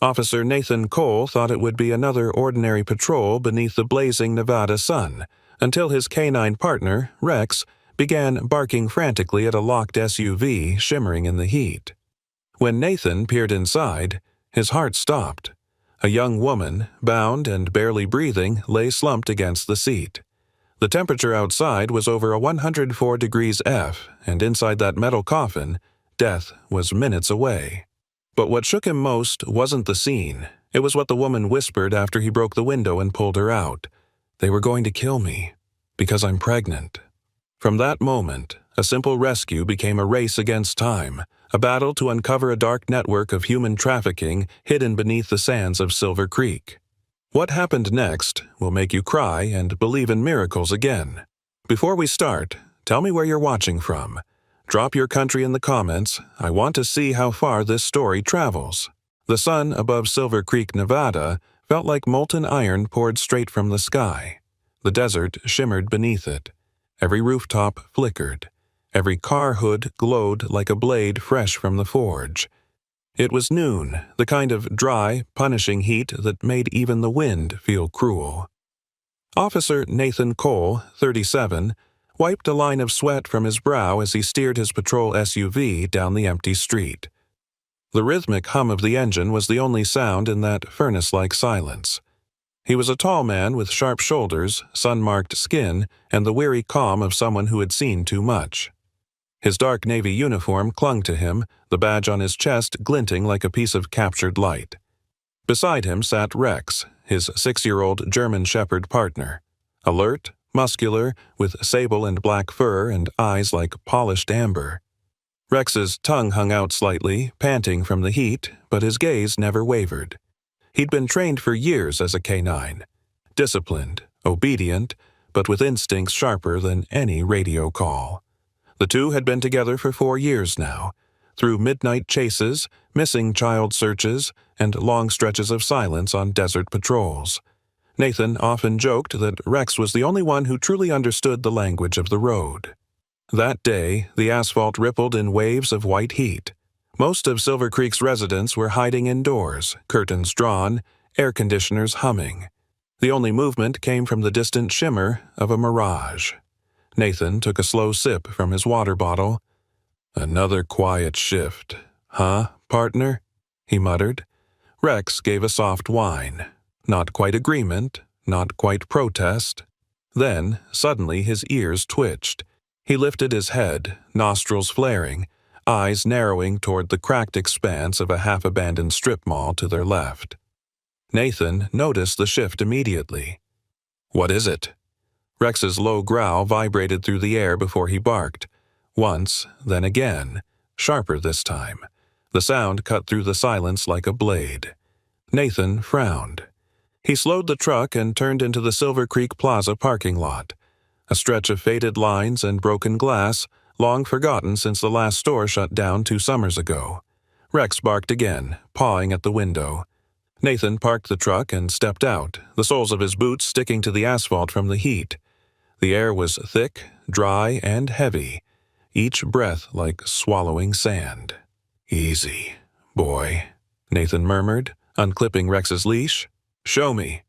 Officer Nathan Cole thought it would be another ordinary patrol beneath the blazing Nevada sun, until his canine partner, Rex, began barking frantically at a locked SUV shimmering in the heat. When Nathan peered inside, his heart stopped. A young woman, bound and barely breathing, lay slumped against the seat. The temperature outside was over 104 degrees F, and inside that metal coffin, death was minutes away. But what shook him most wasn't the scene. It was what the woman whispered after he broke the window and pulled her out. "They were going to kill me, because I'm pregnant." From that moment, a simple rescue became a race against time, a battle to uncover a dark network of human trafficking hidden beneath the sands of Silver Creek. What happened next will make you cry and believe in miracles again. Before we start, tell me where you're watching from. Drop your country in the comments. I want to see how far this story travels. The sun above Silver Creek, Nevada, felt like molten iron poured straight from the sky. The desert shimmered beneath it. Every rooftop flickered. Every car hood glowed like a blade fresh from the forge. It was noon, the kind of dry, punishing heat that made even the wind feel cruel. Officer Nathan Cole, 37, wiped a line of sweat from his brow as he steered his patrol SUV down the empty street. The rhythmic hum of the engine was the only sound in that furnace-like silence. He was a tall man with sharp shoulders, sun-marked skin, and the weary calm of someone who had seen too much. His dark navy uniform clung to him, the badge on his chest glinting like a piece of captured light. Beside him sat Rex, his 6-year-old German Shepherd partner. Alert, muscular, with sable and black fur and eyes like polished amber. Rex's tongue hung out slightly, panting from the heat, but his gaze never wavered. He'd been trained for years as a canine. Disciplined, obedient, but with instincts sharper than any radio call. The two had been together for 4 years now, through midnight chases, missing child searches, and long stretches of silence on desert patrols. Nathan often joked that Rex was the only one who truly understood the language of the road. That day, the asphalt rippled in waves of white heat. Most of Silver Creek's residents were hiding indoors, curtains drawn, air conditioners humming. The only movement came from the distant shimmer of a mirage. Nathan took a slow sip from his water bottle. "Another quiet shift, huh, partner?" he muttered. Rex gave a soft whine. Not quite agreement, not quite protest. Then, suddenly, his ears twitched. He lifted his head, nostrils flaring, eyes narrowing toward the cracked expanse of a half-abandoned strip mall to their left. Nathan noticed the shift immediately. "What is it?" Rex's low growl vibrated through the air before he barked. Once, then again, sharper this time. The sound cut through the silence like a blade. Nathan frowned. He slowed the truck and turned into the Silver Creek Plaza parking lot. A stretch of faded lines and broken glass, long forgotten since the last store shut down 2 summers ago. Rex barked again, pawing at the window. Nathan parked the truck and stepped out, the soles of his boots sticking to the asphalt from the heat. The air was thick, dry, and heavy, each breath like swallowing sand. "Easy, boy," Nathan murmured, unclipping Rex's leash. "Show me."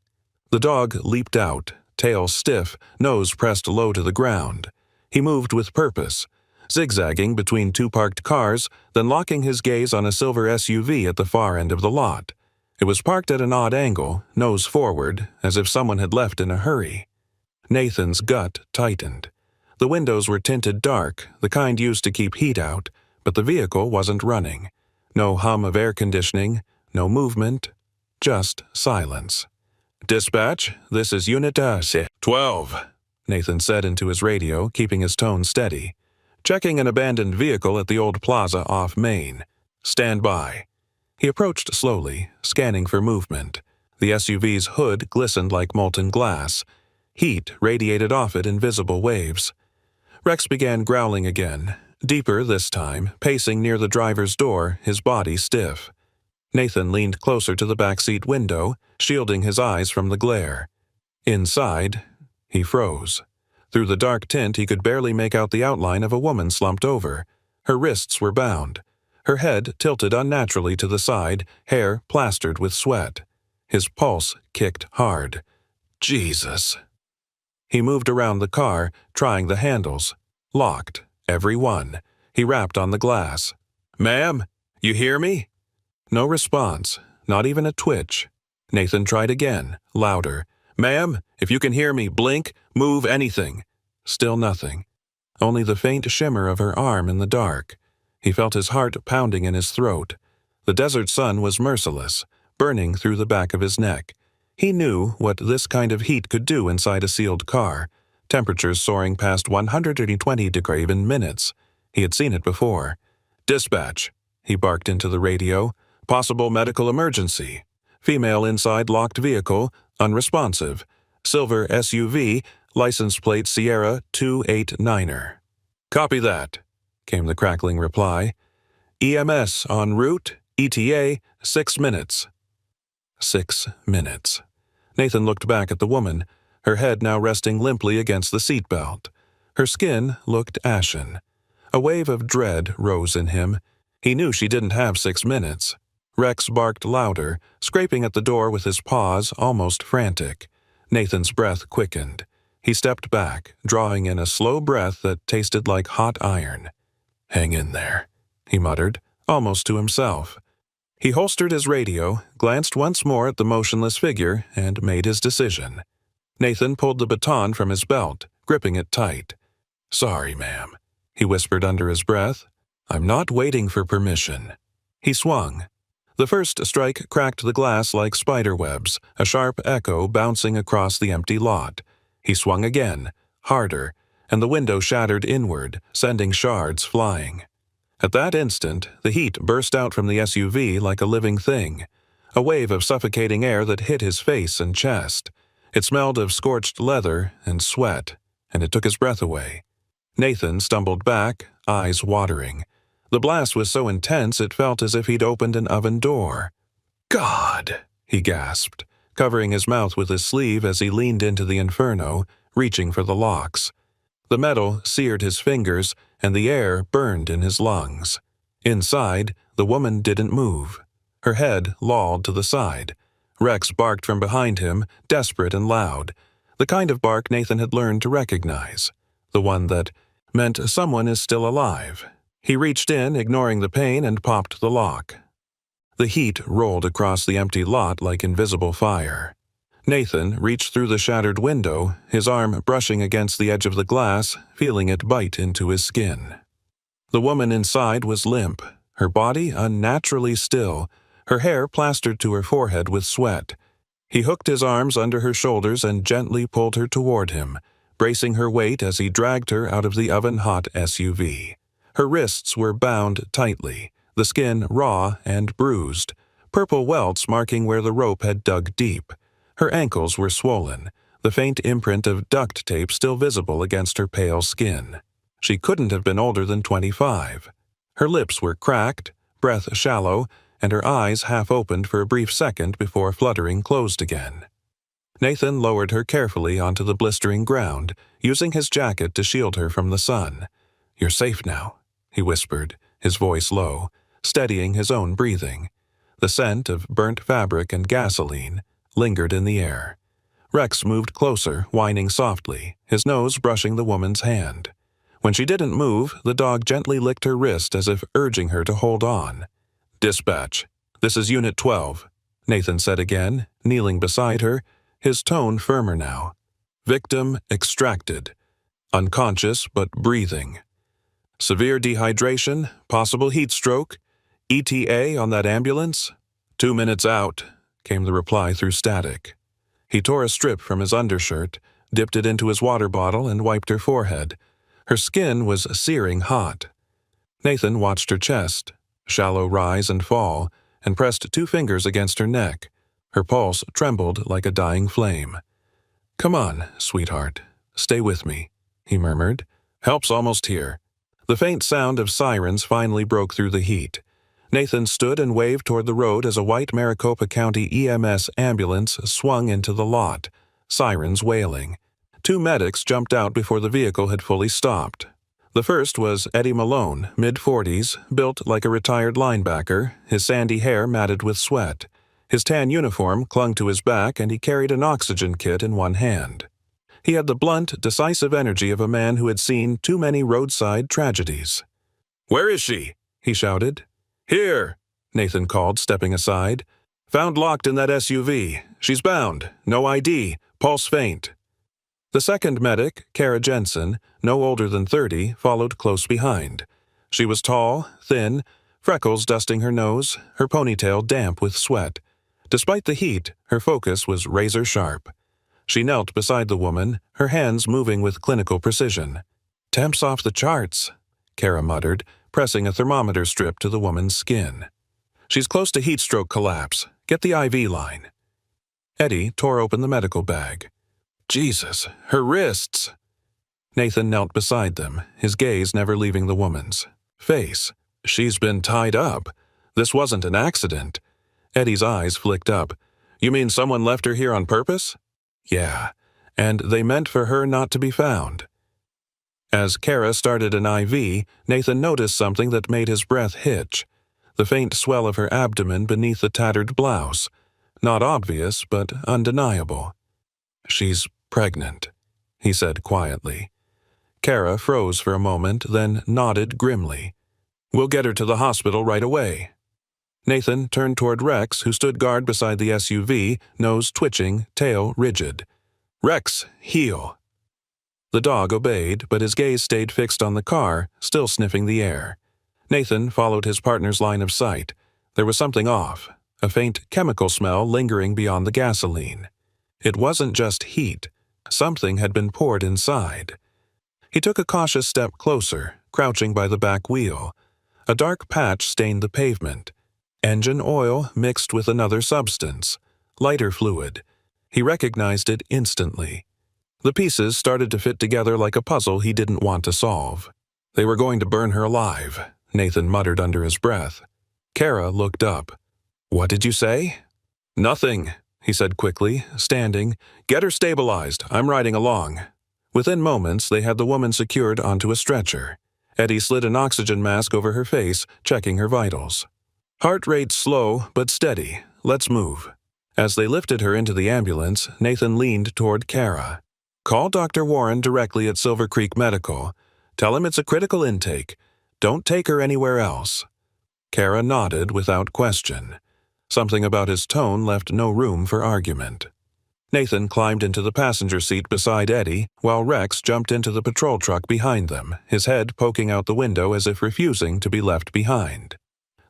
The dog leaped out, tail stiff, nose pressed low to the ground. He moved with purpose, zigzagging between 2 parked cars, then locking his gaze on a silver SUV at the far end of the lot. It was parked at an odd angle, nose forward, as if someone had left in a hurry. Nathan's gut tightened. The windows were tinted dark, the kind used to keep heat out, but the vehicle wasn't running. No hum of air conditioning, no movement, just silence. "Dispatch, this is Unit 12, Nathan said into his radio, keeping his tone steady. "Checking an abandoned vehicle at the old plaza off Main. Stand by." He approached slowly, scanning for movement. The SUV's hood glistened like molten glass. Heat radiated off it in visible waves. Rex began growling again, deeper this time, pacing near the driver's door, his body stiff. Nathan leaned closer to the backseat window, shielding his eyes from the glare. Inside, he froze. Through the dark tint, he could barely make out the outline of a woman slumped over. Her wrists were bound. her head tilted unnaturally to the side, hair plastered with sweat. His pulse kicked hard. Jesus. He moved around the car, trying the handles. Locked, every one. He rapped on the glass. "Ma'am, you hear me?" No response, not even a twitch. Nathan tried again, louder. "Ma'am, if you can hear me, blink, move anything." Still nothing. Only the faint shimmer of her arm in the dark. He felt his heart pounding in his throat. The desert sun was merciless, burning through the back of his neck. He knew what this kind of heat could do inside a sealed car, temperatures soaring past 120 degrees in minutes. He had seen it before. "Dispatch," he barked into the radio. "Possible medical emergency. Female inside locked vehicle, unresponsive. Silver SUV, license plate Sierra 289er. "Copy that," came the crackling reply. "EMS en route, ETA, 6 minutes. 6 minutes. Nathan looked back at the woman, her head now resting limply against the seatbelt. Her skin looked ashen. A wave of dread rose in him. He knew she didn't have 6 minutes. Rex barked louder, scraping at the door with his paws, almost frantic. Nathan's breath quickened. He stepped back, drawing in a slow breath that tasted like hot iron. "Hang in there," he muttered, almost to himself. He holstered his radio, glanced once more at the motionless figure, and made his decision. Nathan pulled the baton from his belt, gripping it tight. "Sorry, ma'am," he whispered under his breath. "I'm not waiting for permission." He swung. The first strike cracked the glass like spider webs, a sharp echo bouncing across the empty lot. He swung again, harder, and the window shattered inward, sending shards flying. At that instant, the heat burst out from the SUV like a living thing, a wave of suffocating air that hit his face and chest. It smelled of scorched leather and sweat, and it took his breath away. Nathan stumbled back, eyes watering. The blast was so intense it felt as if he'd opened an oven door. "God!" he gasped, covering his mouth with his sleeve as he leaned into the inferno, reaching for the locks. The metal seared his fingers, and the air burned in his lungs. Inside, the woman didn't move. Her head lolled to the side. Rex barked from behind him, desperate and loud, the kind of bark Nathan had learned to recognize, the one that meant someone is still alive. He reached in, ignoring the pain, and popped the lock. The heat rolled across the empty lot like invisible fire. Nathan reached through the shattered window, his arm brushing against the edge of the glass, feeling it bite into his skin. The woman inside was limp, her body unnaturally still, her hair plastered to her forehead with sweat. He hooked his arms under her shoulders and gently pulled her toward him, bracing her weight as he dragged her out of the oven-hot SUV. Her wrists were bound tightly, the skin raw and bruised, purple welts marking where the rope had dug deep. Her ankles were swollen, the faint imprint of duct tape still visible against her pale skin. She couldn't have been older than 25. Her lips were cracked, breath shallow, and her eyes half opened for a brief second before fluttering closed again. Nathan lowered her carefully onto the blistering ground, using his jacket to shield her from the sun. "You're safe now," he whispered, his voice low, steadying his own breathing. The scent of burnt fabric and gasoline lingered in the air. Rex moved closer, whining softly, his nose brushing the woman's hand. When she didn't move, the dog gently licked her wrist as if urging her to hold on. "Dispatch, this is Unit 12, Nathan said again, kneeling beside her, his tone firmer now. "Victim extracted. Unconscious but breathing. Severe dehydration, possible heat stroke. ETA on that ambulance? 2 minutes out," came the reply through static. He tore a strip from his undershirt, dipped it into his water bottle, and wiped her forehead. Her skin was searing hot. Nathan watched her chest, shallow rise and fall, and pressed 2 fingers against her neck. Her pulse trembled like a dying flame. "Come on, sweetheart. Stay with me," he murmured. "Help's almost here." The faint sound of sirens finally broke through the heat. Nathan stood and waved toward the road as a white Maricopa County EMS ambulance swung into the lot, sirens wailing. 2 medics jumped out before the vehicle had fully stopped. The first was Eddie Malone, mid-40s, built like a retired linebacker, his sandy hair matted with sweat. His tan uniform clung to his back and he carried an oxygen kit in one hand. He had the blunt, decisive energy of a man who had seen too many roadside tragedies. "Where is she?" he shouted. "Here," Nathan called, stepping aside. "Found locked in that SUV. She's bound. No ID. Pulse faint." The second medic, Kara Jensen, no older than 30, followed close behind. She was tall, thin, freckles dusting her nose, her ponytail damp with sweat. Despite the heat, her focus was razor-sharp. She knelt beside the woman, her hands moving with clinical precision. "Temp's off the charts," Kara muttered, pressing a thermometer strip to the woman's skin. "She's close to heatstroke collapse. Get the IV line." Eddie tore open the medical bag. "Jesus, her wrists!" Nathan knelt beside them, his gaze never leaving the woman's face. "She's been tied up. This wasn't an accident." Eddie's eyes flicked up. "You mean someone left her here on purpose?" "Yeah, and they meant for her not to be found." As Kara started an IV, Nathan noticed something that made his breath hitch. The faint swell of her abdomen beneath the tattered blouse. Not obvious, but undeniable. "She's pregnant," he said quietly. Kara froze for a moment, then nodded grimly. "We'll get her to the hospital right away." Nathan turned toward Rex, who stood guard beside the SUV, nose twitching, tail rigid. "Rex, heel." The dog obeyed, but his gaze stayed fixed on the car, still sniffing the air. Nathan followed his partner's line of sight. There was something off, a faint chemical smell lingering beyond the gasoline. It wasn't just heat. Something had been poured inside. He took a cautious step closer, crouching by the back wheel. A dark patch stained the pavement. Engine oil mixed with another substance. Lighter fluid. He recognized it instantly. The pieces started to fit together like a puzzle he didn't want to solve. "They were going to burn her alive," Nathan muttered under his breath. Kara looked up. "What did you say?" "Nothing," he said quickly, standing. "Get her stabilized. I'm riding along." Within moments, they had the woman secured onto a stretcher. Eddie slid an oxygen mask over her face, checking her vitals. "Heart rate slow, but steady. Let's move." As they lifted her into the ambulance, Nathan leaned toward Kara. "Call Dr. Warren directly at Silver Creek Medical. Tell him it's a critical intake. Don't take her anywhere else." Kara nodded without question. Something about his tone left no room for argument. Nathan climbed into the passenger seat beside Eddie, while Rex jumped into the patrol truck behind them, his head poking out the window as if refusing to be left behind.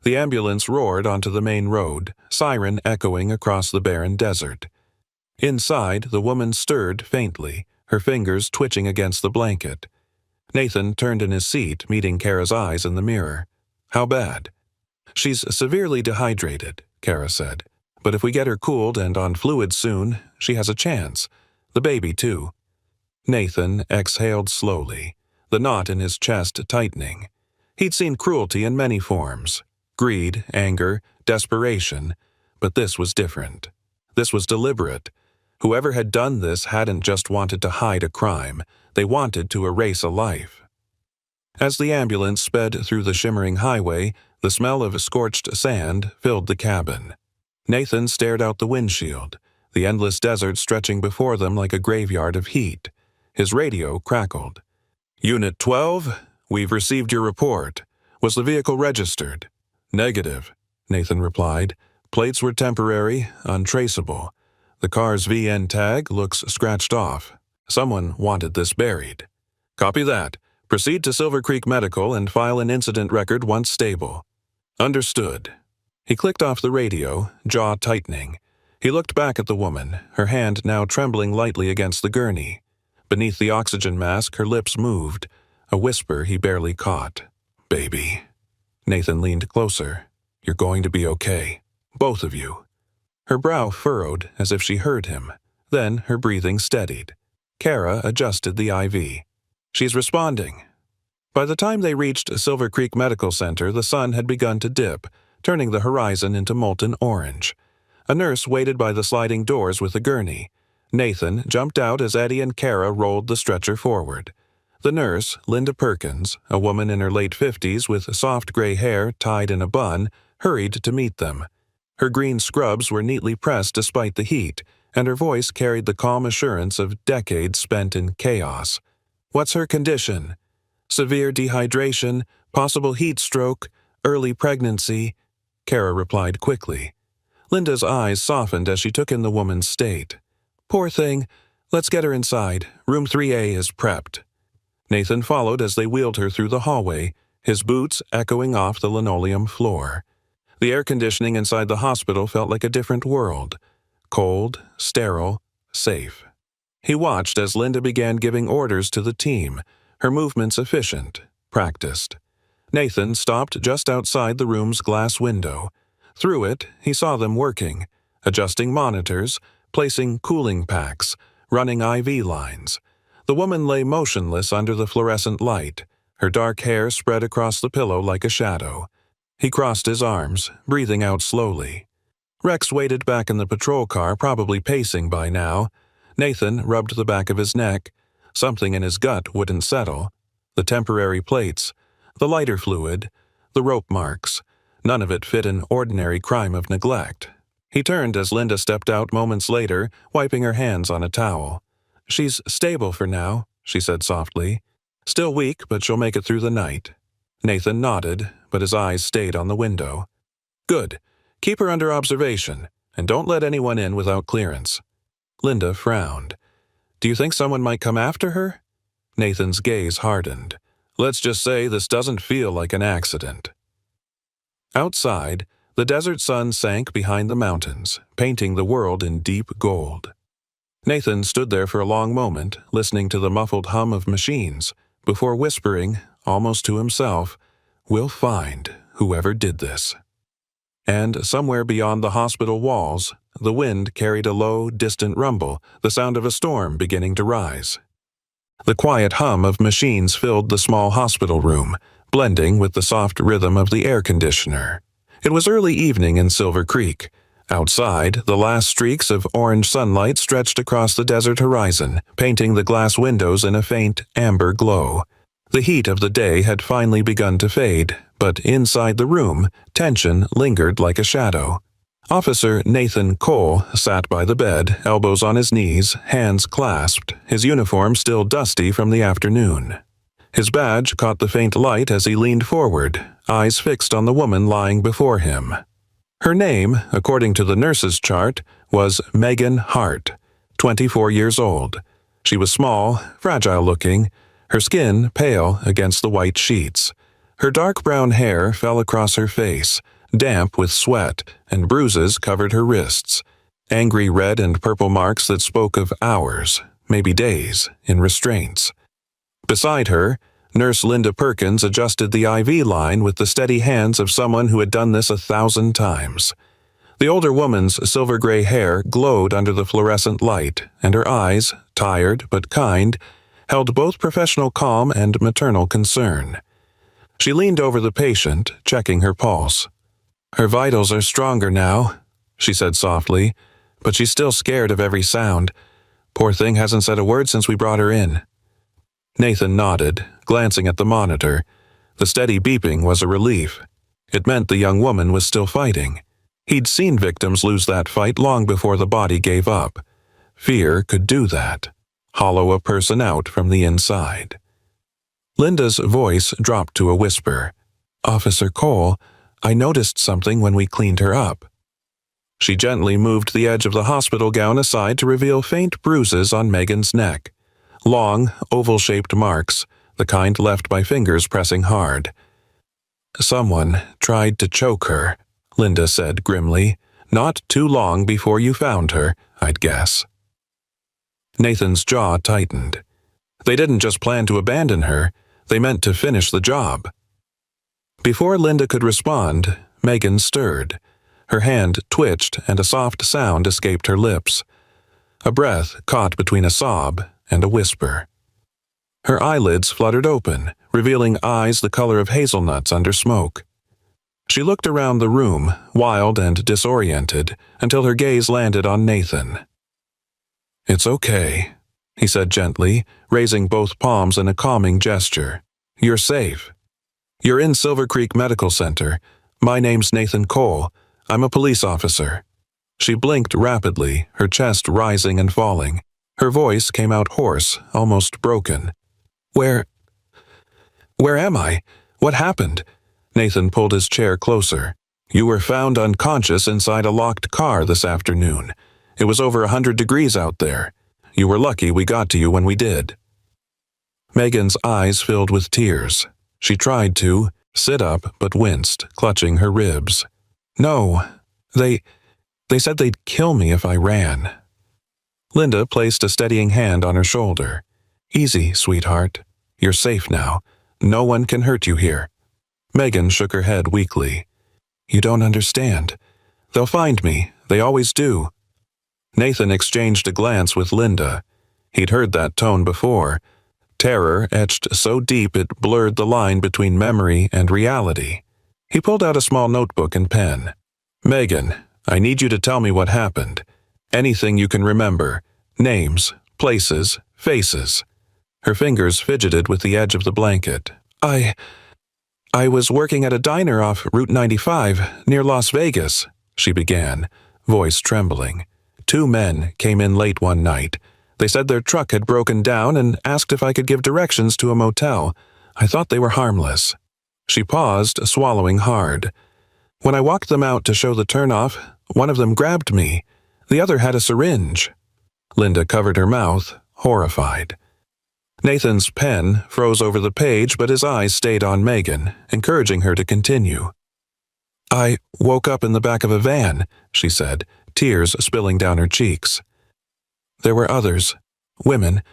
The ambulance roared onto the main road, siren echoing across the barren desert. Inside, the woman stirred faintly, her fingers twitching against the blanket. Nathan turned in his seat, meeting Kara's eyes in the mirror. "How bad?" "She's severely dehydrated," Kara said. "But if we get her cooled and on fluids soon, she has a chance. The baby, too." Nathan exhaled slowly, the knot in his chest tightening. He'd seen cruelty in many forms. Greed, anger, desperation. But this was different. This was deliberate. Whoever had done this hadn't just wanted to hide a crime. They wanted to erase a life. As the ambulance sped through the shimmering highway, the smell of scorched sand filled the cabin. Nathan stared out the windshield, the endless desert stretching before them like a graveyard of heat. His radio crackled. "Unit 12, we've received your report. Was the vehicle registered?" "Negative," Nathan replied. "Plates were temporary, untraceable. The car's VN tag looks scratched off. Someone wanted this buried." "Copy that. Proceed to Silver Creek Medical and file an incident record once stable." "Understood." He clicked off the radio, jaw tightening. He looked back at the woman, her hand now trembling lightly against the gurney. Beneath the oxygen mask, her lips moved, a whisper he barely caught. "Baby." Nathan leaned closer. "You're going to be okay. Both of you." Her brow furrowed as if she heard him. Then her breathing steadied. Kara adjusted the IV. "She's responding." By the time they reached Silver Creek Medical Center, the sun had begun to dip, turning the horizon into molten orange. A nurse waited by the sliding doors with a gurney. Nathan jumped out as Eddie and Kara rolled the stretcher forward. The nurse, Linda Perkins, a woman in her late 50s with soft gray hair tied in a bun, hurried to meet them. Her green scrubs were neatly pressed despite the heat, and her voice carried the calm assurance of decades spent in chaos. "What's her condition?" "Severe dehydration, possible heat stroke, early pregnancy," Kara replied quickly. Linda's eyes softened as she took in the woman's state. "Poor thing. Let's get her inside. Room 3A is prepped." Nathan followed as they wheeled her through the hallway, his boots echoing off the linoleum floor. The air conditioning inside the hospital felt like a different world. Cold, sterile, safe. He watched as Linda began giving orders to the team, her movements efficient, practiced. Nathan stopped just outside the room's glass window. Through it, he saw them working, adjusting monitors, placing cooling packs, running IV lines. The woman lay motionless under the fluorescent light, her dark hair spread across the pillow like a shadow. He crossed his arms, breathing out slowly. Rex waited back in the patrol car, probably pacing by now. Nathan rubbed the back of his neck. Something in his gut wouldn't settle. The temporary plates, the lighter fluid, the rope marks. None of it fit an ordinary crime of neglect. He turned as Linda stepped out moments later, wiping her hands on a towel. "She's stable for now," she said softly. "Still weak, but she'll make it through the night." Nathan nodded, but his eyes stayed on the window. "Good. Keep her under observation, and don't let anyone in without clearance." Linda frowned. "Do you think someone might come after her?" Nathan's gaze hardened. "Let's just say this doesn't feel like an accident." Outside, the desert sun sank behind the mountains, painting the world in deep gold. Nathan stood there for a long moment, listening to the muffled hum of machines, before whispering, almost to himself, "We'll find whoever did this." And somewhere beyond the hospital walls, the wind carried a low, distant rumble, the sound of a storm beginning to rise. The quiet hum of machines filled the small hospital room, blending with the soft rhythm of the air conditioner. It was early evening in Silver Creek. Outside, the last streaks of orange sunlight stretched across the desert horizon, painting the glass windows in a faint, amber glow. The heat of the day had finally begun to fade, but inside the room, tension lingered like a shadow. Officer Nathan Cole sat by the bed, elbows on his knees, hands clasped, his uniform still dusty from the afternoon. His badge caught the faint light as he leaned forward, eyes fixed on the woman lying before him. Her name, according to the nurse's chart, was Megan Hart, 24 years old. She was small, fragile-looking, her skin pale against the white sheets. Her dark brown hair fell across her face, damp with sweat, and bruises covered her wrists. Angry red and purple marks that spoke of hours, maybe days, in restraints. Beside her, Nurse Linda Perkins adjusted the IV line with the steady hands of someone who had done this 1,000 times. The older woman's silver-gray hair glowed under the fluorescent light, and her eyes, tired but kind, held both professional calm and maternal concern. She leaned over the patient, checking her pulse. "Her vitals are stronger now," she said softly, "but she's still scared of every sound. Poor thing hasn't said a word since we brought her in." Nathan nodded, glancing at the monitor. The steady beeping was a relief. It meant the young woman was still fighting. He'd seen victims lose that fight long before the body gave up. Fear could do that, hollow a person out from the inside. Linda's voice dropped to a whisper. "Officer Cole, I noticed something when we cleaned her up." She gently moved the edge of the hospital gown aside to reveal faint bruises on Megan's neck. Long, oval-shaped marks, the kind left by fingers pressing hard. "Someone tried to choke her," Linda said grimly. "Not too long before you found her, I'd guess." Nathan's jaw tightened. They didn't just plan to abandon her, they meant to finish the job. Before Linda could respond, Megan stirred. Her hand twitched and a soft sound escaped her lips. A breath caught between a sob and a whisper. Her eyelids fluttered open, revealing eyes the color of hazelnuts under smoke. She looked around the room, wild and disoriented, until her gaze landed on Nathan. "It's okay," he said gently, raising both palms in a calming gesture. "You're safe. You're in Silver Creek Medical Center. My name's Nathan Cole. I'm a police officer." She blinked rapidly, her chest rising and falling. Her voice came out hoarse, almost broken. Where am I? What happened?" Nathan pulled his chair closer. "You were found unconscious inside a locked car this afternoon. It was over 100 degrees out there. You were lucky we got to you when we did." Megan's eyes filled with tears. She tried to sit up but winced, clutching her ribs. "No, they said they'd kill me if I ran." Linda placed a steadying hand on her shoulder. "Easy, sweetheart. You're safe now. No one can hurt you here." Megan shook her head weakly. "You don't understand. They'll find me. They always do." Nathan exchanged a glance with Linda. He'd heard that tone before. Terror etched so deep it blurred the line between memory and reality. He pulled out a small notebook and pen. "Megan, I need you to tell me what happened. Anything you can remember. Names, places, faces." Her fingers fidgeted with the edge of the blanket. I was working at a diner off Route 95, near Las Vegas," she began, voice trembling. "2 men came in late one night. They said their truck had broken down and asked if I could give directions to a motel. I thought they were harmless." She paused, swallowing hard. "When I walked them out to show the turnoff, one of them grabbed me. The other had a syringe." Linda covered her mouth, horrified. Nathan's pen froze over the page, but his eyes stayed on Megan, encouraging her to continue. "I woke up in the back of a van," she said, tears spilling down her cheeks. "There were others, women,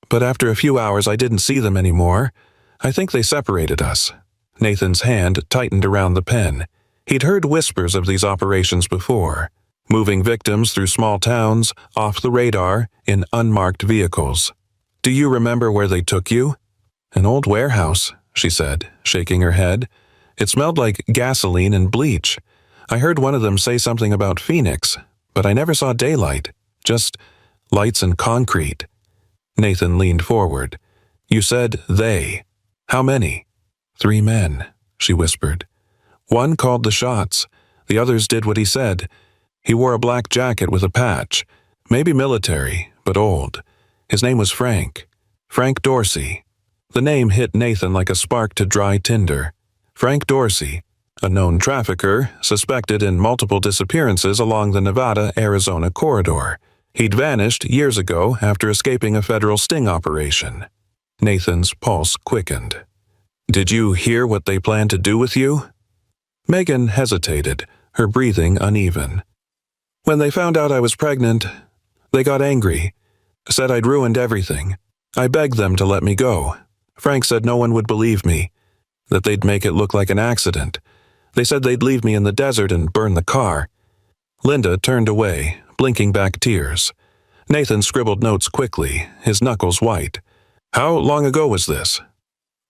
but after a few hours I didn't see them anymore. I think they separated us." Nathan's hand tightened around the pen. He'd heard whispers of these operations before, moving victims through small towns, off the radar, in unmarked vehicles. "Do you remember where they took you?" "An old warehouse," she said, shaking her head. "It smelled like gasoline and bleach. I heard one of them say something about Phoenix, but I never saw daylight, just lights and concrete." Nathan leaned forward. "You said they. How many?" "3 men," she whispered. "One called the shots. The others did what he said. He wore a black jacket with a patch, maybe military, but old. His name was Frank. Frank Dorsey." The name hit Nathan like a spark to dry tinder. Frank Dorsey, a known trafficker, suspected in multiple disappearances along the Nevada-Arizona corridor. He'd vanished years ago after escaping a federal sting operation. Nathan's pulse quickened. "Did you hear what they planned to do with you?" Megan hesitated, her breathing uneven. "When they found out I was pregnant, they got angry. Said I'd ruined everything. I begged them to let me go. Frank said no one would believe me, that they'd make it look like an accident. They said they'd leave me in the desert and burn the car." Linda turned away, blinking back tears. Nathan scribbled notes quickly, his knuckles white. "How long ago was this?"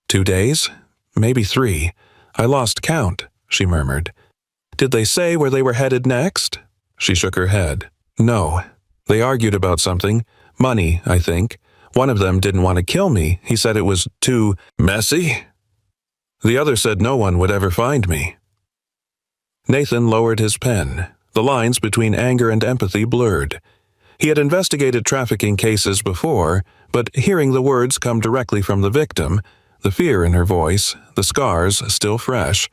2 days? Maybe 3. I lost count," she murmured. "Did they say where they were headed next?" She shook her head. "No. They argued about something. Money, I think. One of them didn't want to kill me. He said it was too messy. The other said no one would ever find me." Nathan lowered his pen. The lines between anger and empathy blurred. He had investigated trafficking cases before, but hearing the words come directly from the victim, the fear in her voice, the scars still fresh,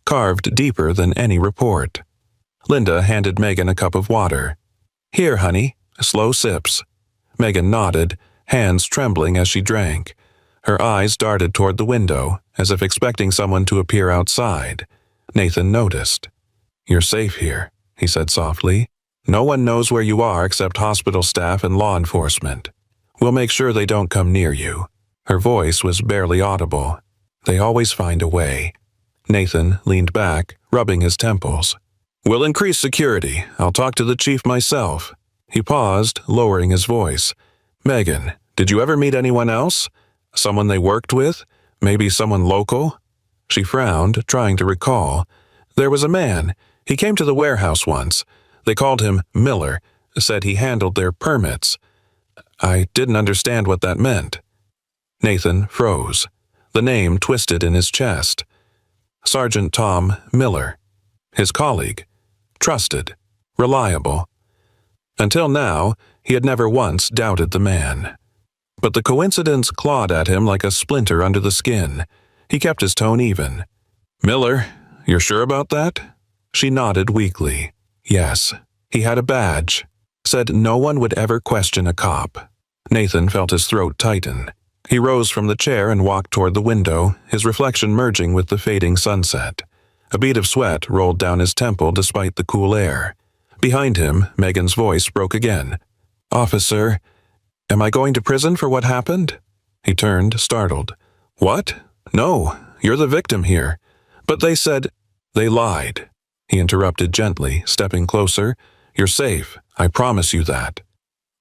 carved deeper than any report. Linda handed Megan a cup of water. "Here, honey, slow sips." Megan nodded, hands trembling as she drank. Her eyes darted toward the window, as if expecting someone to appear outside. Nathan noticed. "You're safe here," he said softly. "No one knows where you are except hospital staff and law enforcement. We'll make sure they don't come near you." Her voice was barely audible. "They always find a way." Nathan leaned back, rubbing his temples. "We'll increase security. I'll talk to the chief myself." He paused, lowering his voice. "Megan, did you ever meet anyone else? Someone they worked with? Maybe someone local?" She frowned, trying to recall. "There was a man. He came to the warehouse once. They called him Miller, said he handled their permits. I didn't understand what that meant. Nathan froze. The name twisted in his chest. Sergeant Tom Miller. His colleague. Trusted. Reliable. Until now, he had never once doubted the man. But the coincidence clawed at him like a splinter under the skin. He kept his tone even. "Miller, you're sure about that?" She nodded weakly. Yes, he had a badge. Said no one would ever question a cop. Nathan felt his throat tighten. He rose from the chair and walked toward the window, his reflection merging with the fading sunset. A bead of sweat rolled down his temple despite the cool air. Behind him, Megan's voice broke again. "Officer, am I going to prison for what happened?" He turned, startled. "What? No, you're the victim here." "But they said—" "They lied," he interrupted gently, stepping closer. "You're safe. I promise you that."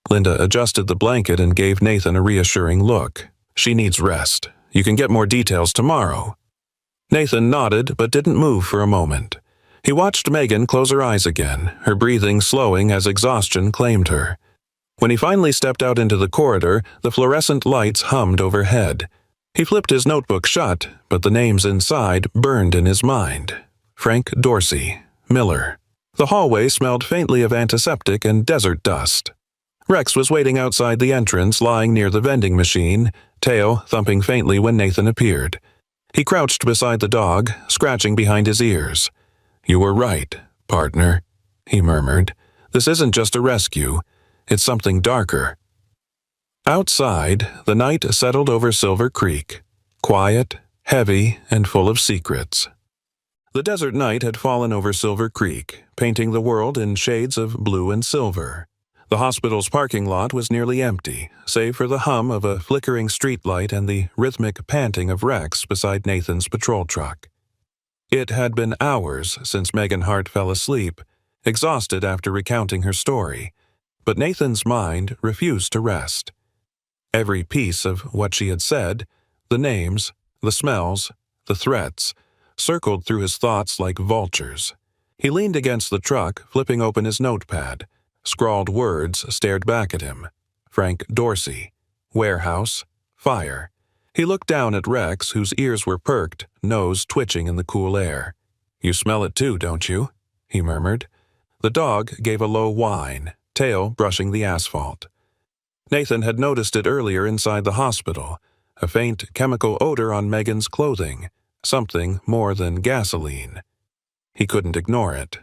Linda adjusted the blanket and gave Nathan a reassuring look. "She needs rest. You can get more details tomorrow." Nathan nodded but didn't move for a moment. He watched Megan close her eyes again, her breathing slowing as exhaustion claimed her. When he finally stepped out into the corridor, the fluorescent lights hummed overhead. He flipped his notebook shut, but the names inside burned in his mind. Frank Dorsey, Miller. The hallway smelled faintly of antiseptic and desert dust. Rex was waiting outside the entrance, lying near the vending machine, tail thumping faintly when Nathan appeared. He crouched beside the dog, scratching behind his ears. "You were right, partner," he murmured. "This isn't just a rescue. It's something darker." Outside, the night settled over Silver Creek, quiet, heavy, and full of secrets. The desert night had fallen over Silver Creek, painting the world in shades of blue and silver. The hospital's parking lot was nearly empty, save for the hum of a flickering streetlight and the rhythmic panting of Rex beside Nathan's patrol truck. It had been hours since Megan Hart fell asleep, exhausted after recounting her story, but Nathan's mind refused to rest. Every piece of what she had said, the names, the smells, the threats, circled through his thoughts like vultures. He leaned against the truck, flipping open his notepad. Scrawled words stared back at him. Frank Dorsey. Warehouse. Fire. He looked down at Rex, whose ears were perked, nose twitching in the cool air. "You smell it too, don't you?" he murmured. The dog gave a low whine, tail brushing the asphalt. Nathan had noticed it earlier inside the hospital, a faint chemical odor on Megan's clothing, something more than gasoline. He couldn't ignore it.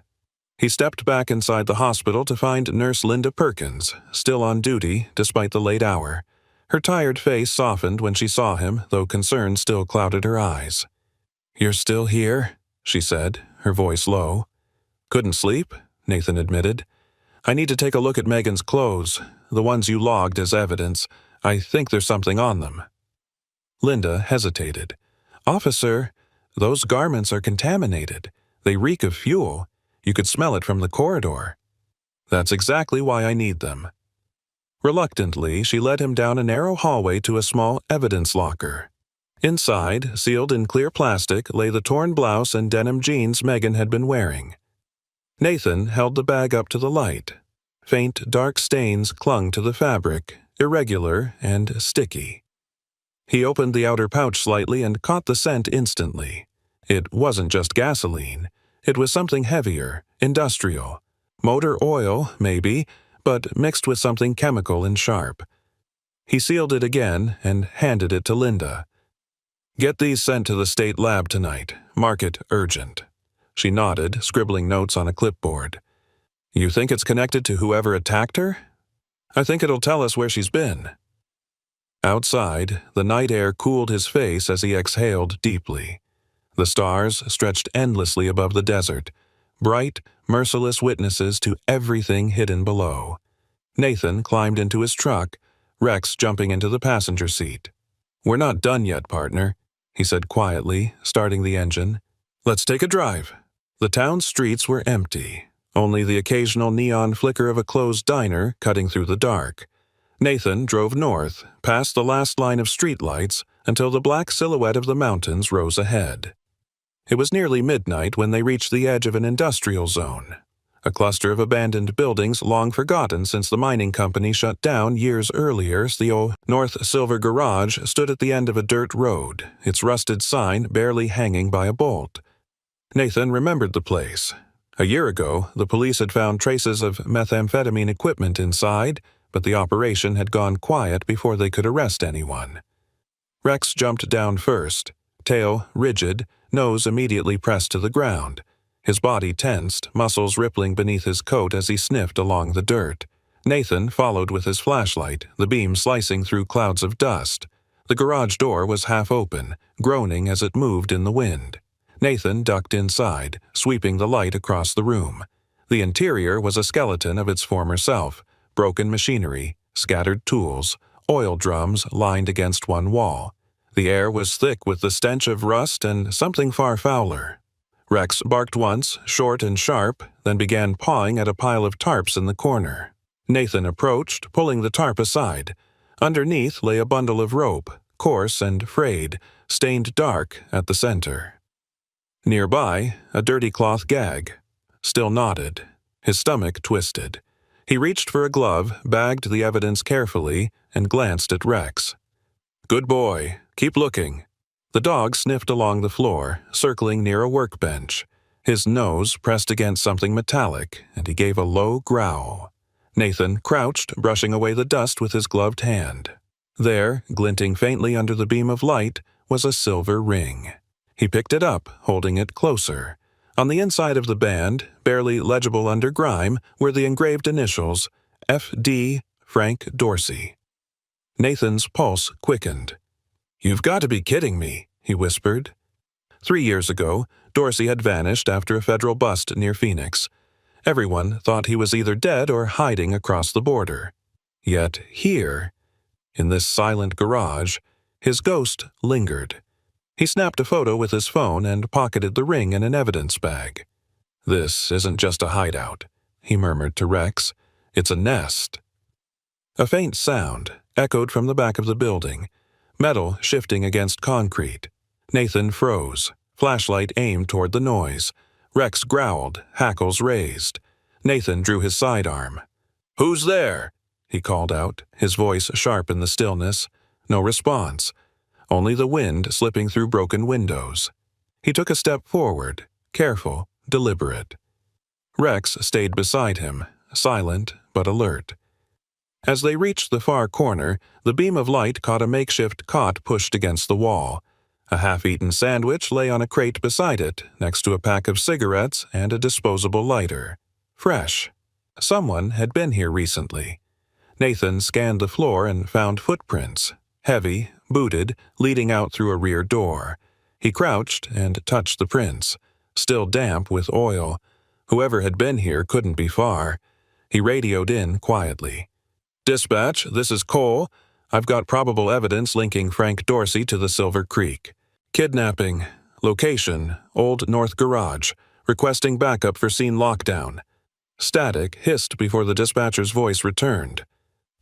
He stepped back inside the hospital to find Nurse Linda Perkins, still on duty despite the late hour. Her tired face softened when she saw him, though concern still clouded her eyes. "You're still here?" she said, her voice low. "Couldn't sleep," Nathan admitted. "I need to take a look at Megan's clothes, the ones you logged as evidence. I think there's something on them." Linda hesitated. "Officer, those garments are contaminated. They reek of fuel. You could smell it from the corridor." "That's exactly why I need them." Reluctantly, she led him down a narrow hallway to a small evidence locker. Inside, sealed in clear plastic, lay the torn blouse and denim jeans Megan had been wearing. Nathan held the bag up to the light. Faint, dark stains clung to the fabric, irregular and sticky. He opened the outer pouch slightly and caught the scent instantly. It wasn't just gasoline. It was something heavier, industrial. Motor oil, maybe, but mixed with something chemical and sharp. He sealed it again and handed it to Linda. "Get these sent to the state lab tonight. Mark it urgent." She nodded, scribbling notes on a clipboard. "You think it's connected to whoever attacked her?" "I think it'll tell us where she's been." Outside, the night air cooled his face as he exhaled deeply. The stars stretched endlessly above the desert, bright, merciless witnesses to everything hidden below. Nathan climbed into his truck, Rex jumping into the passenger seat. "We're not done yet, partner," he said quietly, starting the engine. "Let's take a drive." The town's streets were empty, only the occasional neon flicker of a closed diner cutting through the dark. Nathan drove north, past the last line of streetlights, until the black silhouette of the mountains rose ahead. It was nearly midnight when they reached the edge of an industrial zone. a cluster of abandoned buildings long forgotten since the mining company shut down years earlier. The old North Silver Garage stood at the end of a dirt road, its rusted sign barely hanging by a bolt. Nathan remembered the place. A year ago, the police had found traces of methamphetamine equipment inside, but the operation had gone quiet before they could arrest anyone. Rex jumped down first, tail rigid, nose immediately pressed to the ground. His body tensed, muscles rippling beneath his coat as he sniffed along the dirt. Nathan followed with his flashlight, the beam slicing through clouds of dust. The garage door was half open, groaning as it moved in the wind. Nathan ducked inside, sweeping the light across the room. The interior was a skeleton of its former self, broken machinery, scattered tools, oil drums lined against one wall. The air was thick with the stench of rust and something far fouler. Rex barked once, short and sharp, then began pawing at a pile of tarps in the corner. Nathan approached, pulling the tarp aside. Underneath lay a bundle of rope, coarse and frayed, stained dark at the center. Nearby, a dirty cloth gag. Still knotted. His stomach twisted. He reached for a glove, bagged the evidence carefully, and glanced at Rex. "Good boy. Keep looking." The dog sniffed along the floor, circling near a workbench. His nose pressed against something metallic, and he gave a low growl. Nathan crouched, brushing away the dust with his gloved hand. There, glinting faintly under the beam of light, was a silver ring. He picked it up, holding it closer. On the inside of the band, barely legible under grime, were the engraved initials, F.D. Frank Dorsey. Nathan's pulse quickened. "You've got to be kidding me," he whispered. 3 years ago, Dorsey had vanished after a federal bust near Phoenix. Everyone thought he was either dead or hiding across the border. Yet here, in this silent garage, his ghost lingered. He snapped a photo with his phone and pocketed the ring in an evidence bag. "This isn't just a hideout," he murmured to Rex. "It's a nest." A faint sound echoed from the back of the building, metal shifting against concrete. Nathan froze, flashlight aimed toward the noise. Rex growled, hackles raised. Nathan drew his sidearm. "Who's there?" he called out, his voice sharp in the stillness. No response. Only the wind slipping through broken windows. He took a step forward, careful, deliberate. Rex stayed beside him, silent but alert. As they reached the far corner, the beam of light caught a makeshift cot pushed against the wall. A half-eaten sandwich lay on a crate beside it, next to a pack of cigarettes and a disposable lighter. Fresh. Someone had been here recently. Nathan scanned the floor and found footprints, heavy, booted, leading out through a rear door. He crouched and touched the prints, still damp with oil. Whoever had been here couldn't be far. He radioed in quietly. "Dispatch, this is Cole. I've got probable evidence linking Frank Dorsey to the Silver Creek. Kidnapping. Location, Old North Garage. Requesting backup for scene lockdown." Static hissed before the dispatcher's voice returned.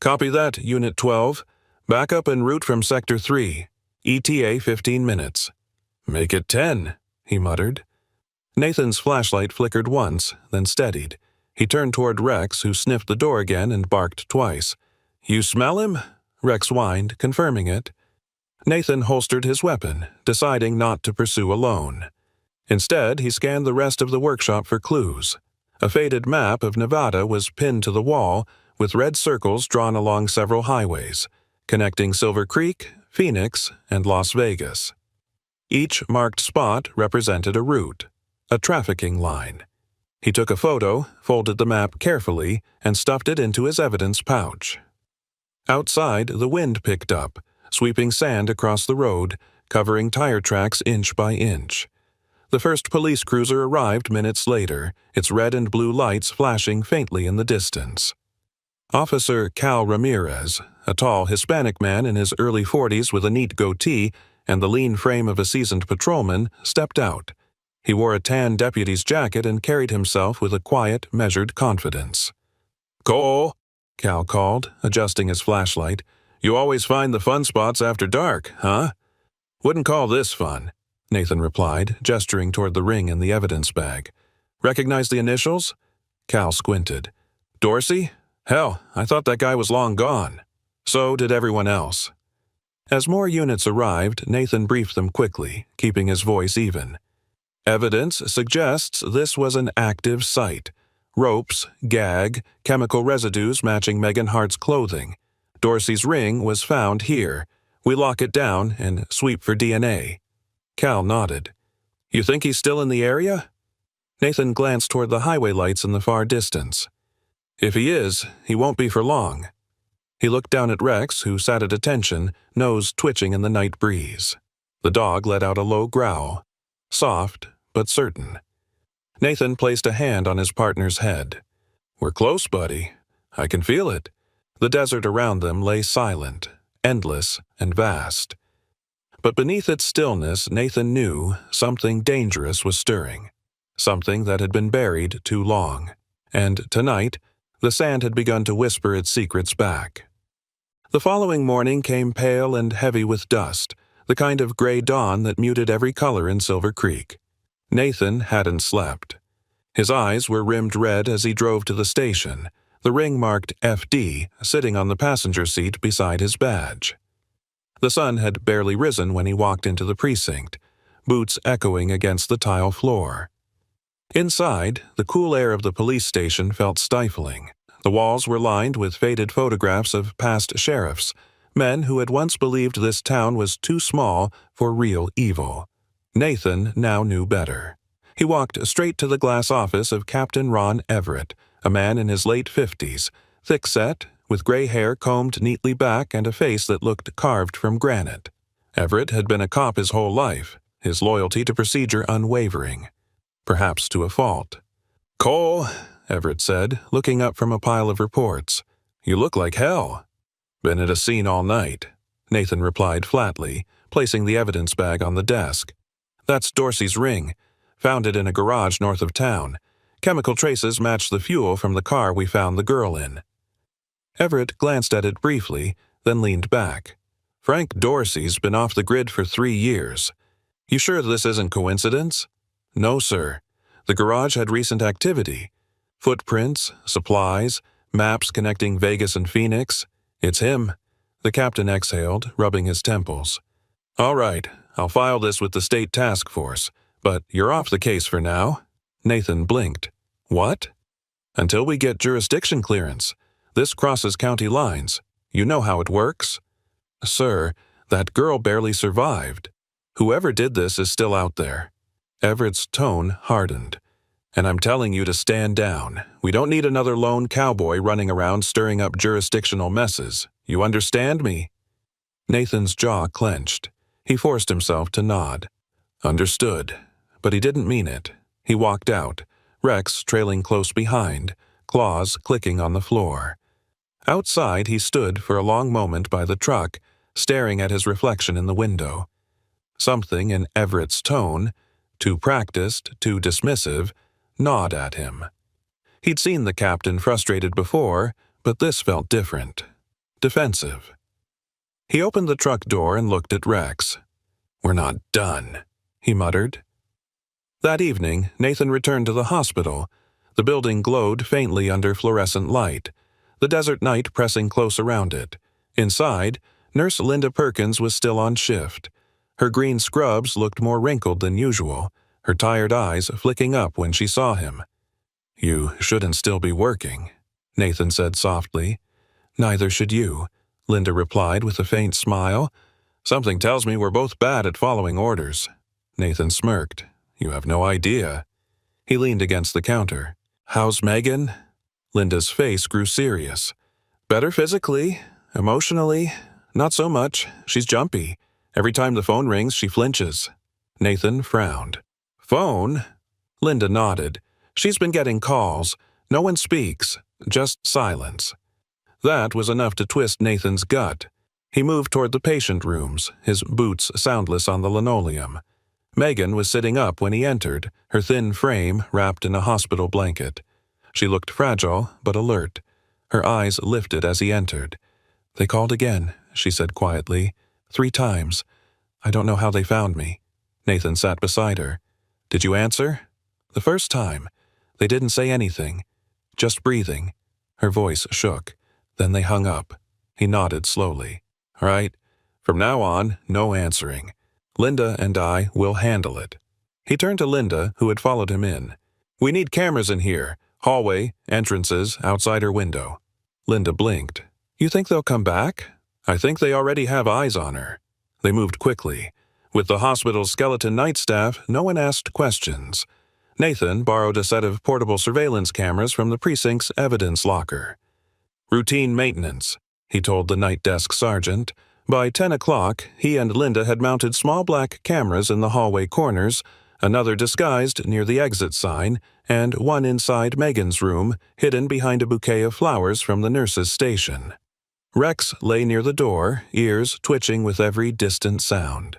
"Copy that, Unit 12. Backup en route from Sector 3. ETA 15 minutes. "Make it 10, he muttered. Nathan's flashlight flickered once, then steadied. He turned toward Rex, who sniffed the door again and barked twice. "You smell him?" Rex whined, confirming it. Nathan holstered his weapon, deciding not to pursue alone. Instead, he scanned the rest of the workshop for clues. A faded map of Nevada was pinned to the wall, with red circles drawn along several highways, connecting Silver Creek, Phoenix, and Las Vegas. Each marked spot represented a route, a trafficking line. He took a photo, folded the map carefully, and stuffed it into his evidence pouch. Outside, the wind picked up, sweeping sand across the road, covering tire tracks inch by inch. The first police cruiser arrived minutes later, its red and blue lights flashing faintly in the distance. Officer Cal Ramirez, a tall Hispanic man in his early 40s with a neat goatee and the lean frame of a seasoned patrolman, stepped out. He wore a tan deputy's jacket and carried himself with a quiet, measured confidence. "Cole," Cal called, adjusting his flashlight. "You always find the fun spots after dark, huh?" "Wouldn't call this fun," Nathan replied, gesturing toward the ring in the evidence bag. "Recognize the initials?" Cal squinted. Dorsey? Hell, I thought that guy was long gone. So did everyone else. As more units arrived, Nathan briefed them quickly, keeping his voice even. Evidence suggests this was an active site. Ropes, gag, chemical residues matching Megan Hart's clothing. Dorsey's ring was found here. We lock it down and sweep for DNA. Cal nodded. You think he's still in the area? Nathan glanced toward the highway lights in the far distance. If he is, he won't be for long. He looked down at Rex, who sat at attention, nose twitching in the night breeze. The dog let out a low growl. Soft, but certain. Nathan placed a hand on his partner's head. We're close, buddy. I can feel it. The desert around them lay silent, endless, and vast. But beneath its stillness, Nathan knew something dangerous was stirring. Something that had been buried too long. And tonight, the sand had begun to whisper its secrets back. The following morning came pale and heavy with dust, the kind of gray dawn that muted every color in Silver Creek. Nathan hadn't slept. His eyes were rimmed red as he drove to the station, the ring marked FD sitting on the passenger seat beside his badge. The sun had barely risen when he walked into the precinct, boots echoing against the tile floor. Inside, the cool air of the police station felt stifling. The walls were lined with faded photographs of past sheriffs, men who had once believed this town was too small for real evil. Nathan now knew better. He walked straight to the glass office of Captain Ron Everett, a man in his late 50s, thick-set, with gray hair combed neatly back and a face that looked carved from granite. Everett had been a cop his whole life, his loyalty to procedure unwavering. Perhaps to a fault. "Cole," Everett said, looking up from a pile of reports. "You look like hell." "Been at a scene all night," Nathan replied flatly, placing the evidence bag on the desk. "That's Dorsey's ring. Found it in a garage north of town. Chemical traces match the fuel from the car we found the girl in." Everett glanced at it briefly, then leaned back. "Frank Dorsey's been off the grid for 3 years. You sure this isn't coincidence?" "No, sir. The garage had recent activity. Footprints, supplies, maps connecting Vegas and Phoenix. It's him." The captain exhaled, rubbing his temples. "All right, I'll file this with the state task force, but you're off the case for now." Nathan blinked. "What?" "Until we get jurisdiction clearance. This crosses county lines. You know how it works?" "Sir, that girl barely survived. Whoever did this is still out there." Everett's tone hardened. "And I'm telling you to stand down. We don't need another lone cowboy running around stirring up jurisdictional messes. You understand me?" Nathan's jaw clenched. He forced himself to nod. "Understood." But he didn't mean it. He walked out, Rex trailing close behind, claws clicking on the floor. Outside, he stood for a long moment by the truck, staring at his reflection in the window. Something in Everett's tone, too practiced, too dismissive, gnawed at him. He'd seen the captain frustrated before, but this felt different. Defensive. He opened the truck door and looked at Rex. "We're not done," he muttered. That evening, Nathan returned to the hospital. The building glowed faintly under fluorescent light, the desert night pressing close around it. Inside, Nurse Linda Perkins was still on shift. Her green scrubs looked more wrinkled than usual, her tired eyes flicking up when she saw him. "You shouldn't still be working," Nathan said softly. "Neither should you," Linda replied with a faint smile. "Something tells me we're both bad at following orders." Nathan smirked. "You have no idea." He leaned against the counter. "How's Megan?" Linda's face grew serious. "Better physically. Emotionally, not so much. She's jumpy. Every time the phone rings, she flinches." Nathan frowned. "Phone?" Linda nodded. "She's been getting calls. No one speaks. Just silence." That was enough to twist Nathan's gut. He moved toward the patient rooms, his boots soundless on the linoleum. Megan was sitting up when he entered, her thin frame wrapped in a hospital blanket. She looked fragile but alert. Her eyes lifted as he entered. "They called again," she said quietly. 3 times. I don't know how they found me." Nathan sat beside her. "Did you answer?" "The first time. They didn't say anything. Just breathing." Her voice shook. Then they hung up. He nodded slowly. "All right. From now on, no answering. Linda and I will handle it." He turned to Linda, who had followed him in. "We need cameras in here. Hallway, entrances, outside her window." Linda blinked. "You think they'll come back?" "I think they already have eyes on her." They moved quickly. With the hospital's skeleton night staff, no one asked questions. Nathan borrowed a set of portable surveillance cameras from the precinct's evidence locker. "Routine maintenance," he told the night desk sergeant. By 10 o'clock, he and Linda had mounted small black cameras in the hallway corners, another disguised near the exit sign, and one inside Megan's room, hidden behind a bouquet of flowers from the nurse's station. Rex lay near the door, ears twitching with every distant sound.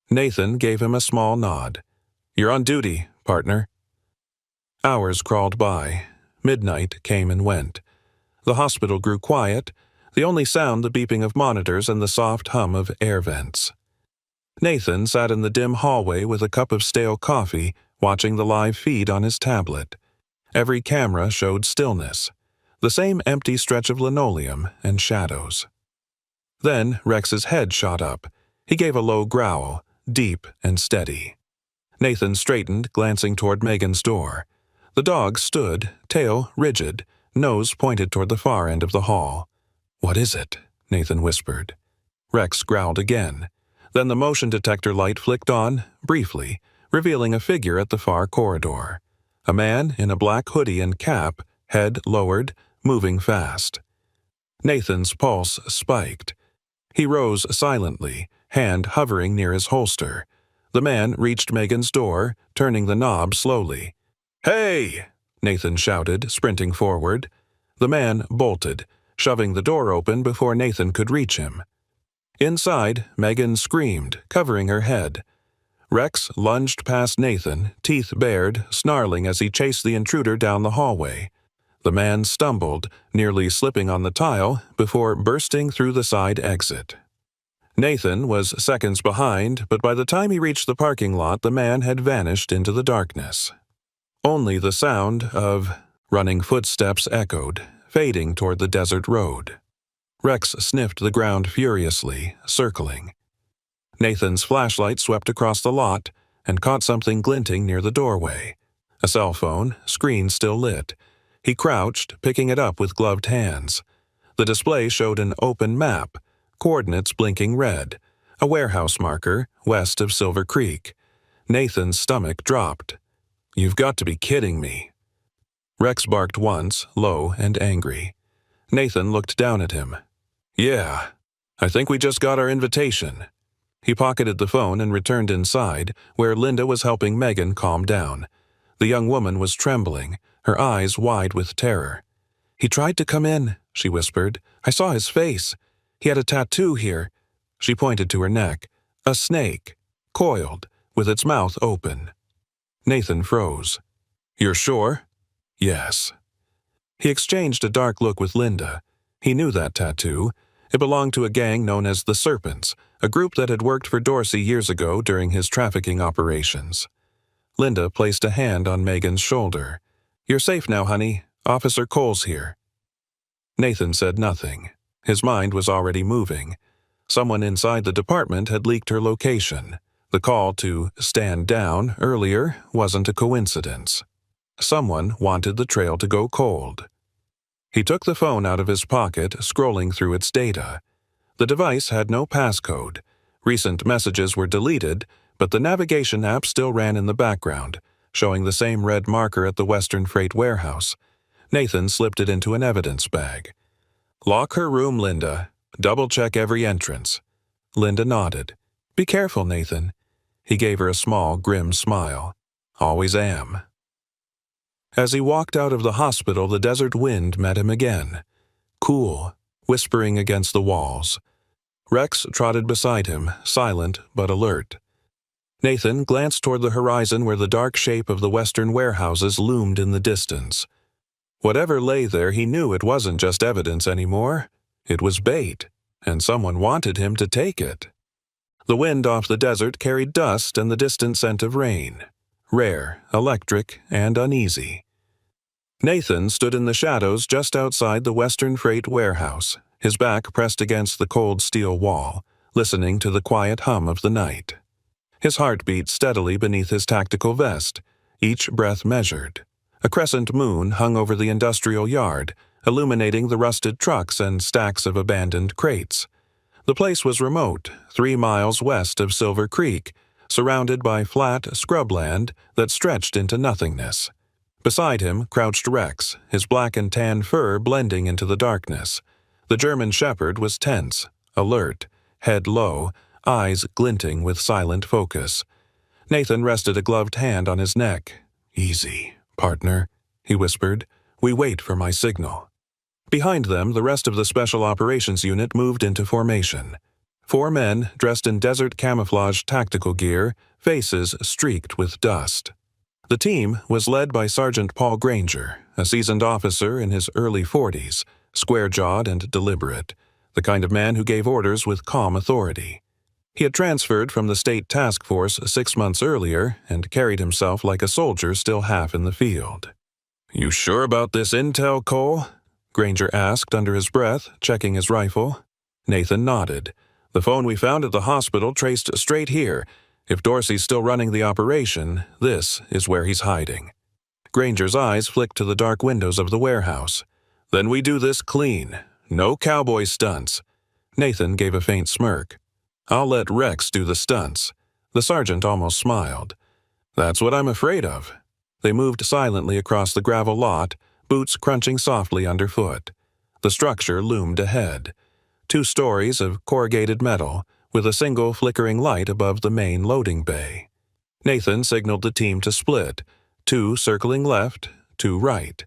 Nathan gave him a small nod. "You're on duty, partner." Hours crawled by. Midnight came and went. The hospital grew quiet, the only sound the beeping of monitors and the soft hum of air vents. Nathan sat in the dim hallway with a cup of stale coffee, watching the live feed on his tablet. Every camera showed stillness, the same empty stretch of linoleum and shadows. Then Rex's head shot up. He gave a low growl, deep and steady. Nathan straightened, glancing toward Megan's door. The dog stood, tail rigid, nose pointed toward the far end of the hall. "What is it?" Nathan whispered. Rex growled again. Then the motion detector light flicked on, briefly, revealing a figure at the far corridor. A man in a black hoodie and cap, head lowered, moving fast. Nathan's pulse spiked. He rose silently, hand hovering near his holster. The man reached Megan's door, turning the knob slowly. "Hey!" Nathan shouted, sprinting forward. The man bolted, shoving the door open before Nathan could reach him. Inside, Megan screamed, covering her head. Rex lunged past Nathan, teeth bared, snarling as he chased the intruder down the hallway. The man stumbled, nearly slipping on the tile, before bursting through the side exit. Nathan was seconds behind, but by the time he reached the parking lot, the man had vanished into the darkness. Only the sound of running footsteps echoed, fading toward the desert road. Rex sniffed the ground furiously, circling. Nathan's flashlight swept across the lot and caught something glinting near the doorway. A cell phone, screen still lit. He crouched, picking it up with gloved hands. The display showed an open map, coordinates blinking red, a warehouse marker west of Silver Creek. Nathan's stomach dropped. "You've got to be kidding me." Rex barked once, low and angry. Nathan looked down at him. "Yeah, I think we just got our invitation." He pocketed the phone and returned inside, where Linda was helping Megan calm down. The young woman was trembling, her eyes wide with terror. "He tried to come in," she whispered. "I saw his face. He had a tattoo here." She pointed to her neck. A snake, coiled, with its mouth open. Nathan froze. "You're sure?" "Yes." He exchanged a dark look with Linda. He knew that tattoo. It belonged to a gang known as the Serpents, a group that had worked for Dorsey years ago during his trafficking operations. Linda placed a hand on Megan's shoulder. "You're safe now, honey. Officer Cole's here." Nathan said nothing. His mind was already moving. Someone inside the department had leaked her location. The call to stand down earlier wasn't a coincidence. Someone wanted the trail to go cold. He took the phone out of his pocket, scrolling through its data. The device had no passcode. Recent messages were deleted, but the navigation app still ran in the background, showing the same red marker at the Western Freight warehouse. Nathan slipped it into an evidence bag. "Lock her room, Linda. Double-check every entrance." Linda nodded. "Be careful, Nathan." He gave her a small, grim smile. "Always am." As he walked out of the hospital, the desert wind met him again. Cool, whispering against the walls. Rex trotted beside him, silent but alert. Nathan glanced toward the horizon where the dark shape of the western warehouses loomed in the distance. Whatever lay there, he knew it wasn't just evidence anymore. It was bait, and someone wanted him to take it. The wind off the desert carried dust and the distant scent of rain. Rare, electric, and uneasy. Nathan stood in the shadows just outside the Western Freight warehouse, his back pressed against the cold steel wall, listening to the quiet hum of the night. His heart beat steadily beneath his tactical vest, each breath measured. A crescent moon hung over the industrial yard, illuminating the rusted trucks and stacks of abandoned crates. The place was remote, 3 miles west of Silver Creek, surrounded by flat scrubland that stretched into nothingness. Beside him crouched Rex, his black and tan fur blending into the darkness. The German shepherd was tense, alert, head low, eyes glinting with silent focus. Nathan rested a gloved hand on his neck. "Easy, partner," he whispered. "We wait for my signal." Behind them, the rest of the Special Operations Unit moved into formation. 4 men, dressed in desert camouflage tactical gear, faces streaked with dust. The team was led by Sergeant Paul Granger, a seasoned officer in his early 40s, square-jawed and deliberate, the kind of man who gave orders with calm authority. He had transferred from the state task force 6 months earlier and carried himself like a soldier still half in the field. "You sure about this intel, Cole?" Granger asked under his breath, checking his rifle. Nathan nodded. "The phone we found at the hospital traced straight here. If Dorsey's still running the operation, this is where he's hiding." Granger's eyes flicked to the dark windows of the warehouse. "Then we do this clean. No cowboy stunts." Nathan gave a faint smirk. "I'll let Rex do the stunts." The sergeant almost smiled. "That's what I'm afraid of." They moved silently across the gravel lot, boots crunching softly underfoot. The structure loomed ahead. 2 stories of corrugated metal, with a single flickering light above the main loading bay. Nathan signaled the team to split, 2 circling left, 2 right.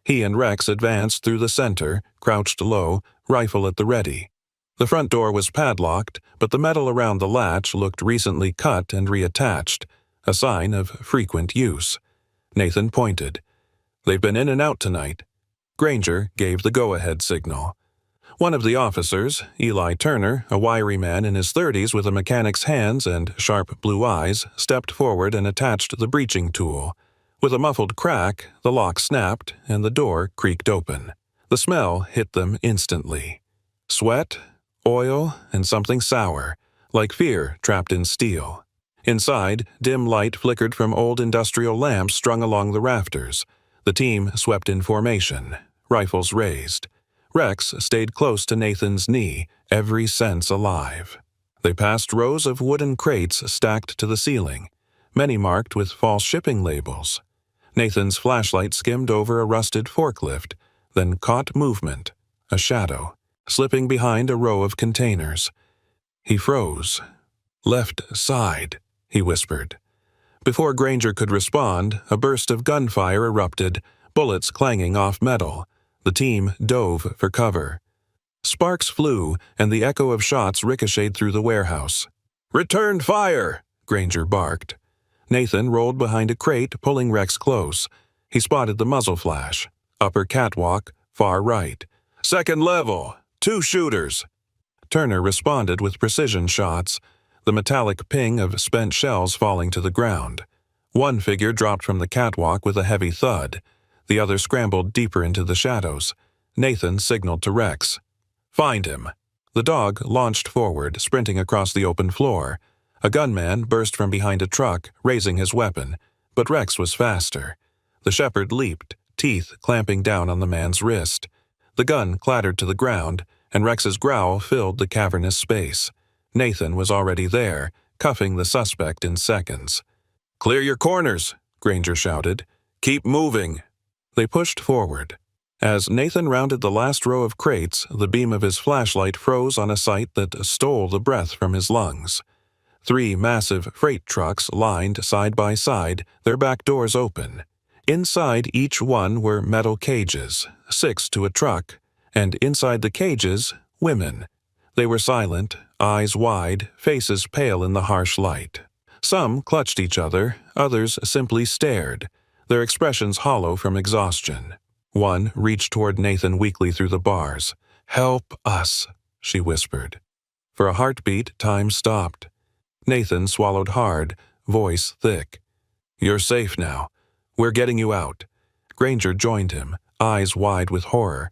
He and Rex advanced through the center, crouched low, rifle at the ready. The front door was padlocked, but the metal around the latch looked recently cut and reattached, a sign of frequent use. Nathan pointed. "They've been in and out tonight." Granger gave the go-ahead signal. One of the officers, Eli Turner, a wiry man in his 30s with a mechanic's hands and sharp blue eyes, stepped forward and attached the breaching tool. With a muffled crack, the lock snapped and the door creaked open. The smell hit them instantly. Sweat, oil, and something sour, like fear trapped in steel. Inside, dim light flickered from old industrial lamps strung along the rafters. The team swept in formation, rifles raised. Rex stayed close to Nathan's knee, every sense alive. They passed rows of wooden crates stacked to the ceiling, many marked with false shipping labels. Nathan's flashlight skimmed over a rusted forklift, then caught movement, a shadow, slipping behind a row of containers. He froze. "Left side," he whispered. Before Granger could respond, a burst of gunfire erupted, bullets clanging off metal. The team dove for cover. Sparks flew, and the echo of shots ricocheted through the warehouse. "Return fire!" Granger barked. Nathan rolled behind a crate, pulling Rex close. He spotted the muzzle flash. Upper catwalk, far right. "Second level! 2 shooters!" Turner responded with precision shots, the metallic ping of spent shells falling to the ground. One figure dropped from the catwalk with a heavy thud. The other scrambled deeper into the shadows. Nathan signaled to Rex. "Find him." The dog launched forward, sprinting across the open floor. A gunman burst from behind a truck, raising his weapon, but Rex was faster. The shepherd leaped, teeth clamping down on the man's wrist. The gun clattered to the ground, and Rex's growl filled the cavernous space. Nathan was already there, cuffing the suspect in seconds. "Clear your corners," Granger shouted. "Keep moving." They pushed forward. As Nathan rounded the last row of crates, the beam of his flashlight froze on a sight that stole the breath from his lungs. 3 massive freight trucks lined side by side, their back doors open. Inside each one were metal cages, 6 to a truck, and inside the cages, women. They were silent, eyes wide, faces pale in the harsh light. Some clutched each other, others simply stared, their expressions hollow from exhaustion. One reached toward Nathan weakly through the bars. "Help us," she whispered. For a heartbeat, time stopped. Nathan swallowed hard, voice thick. "You're safe now. We're getting you out." Granger joined him, eyes wide with horror.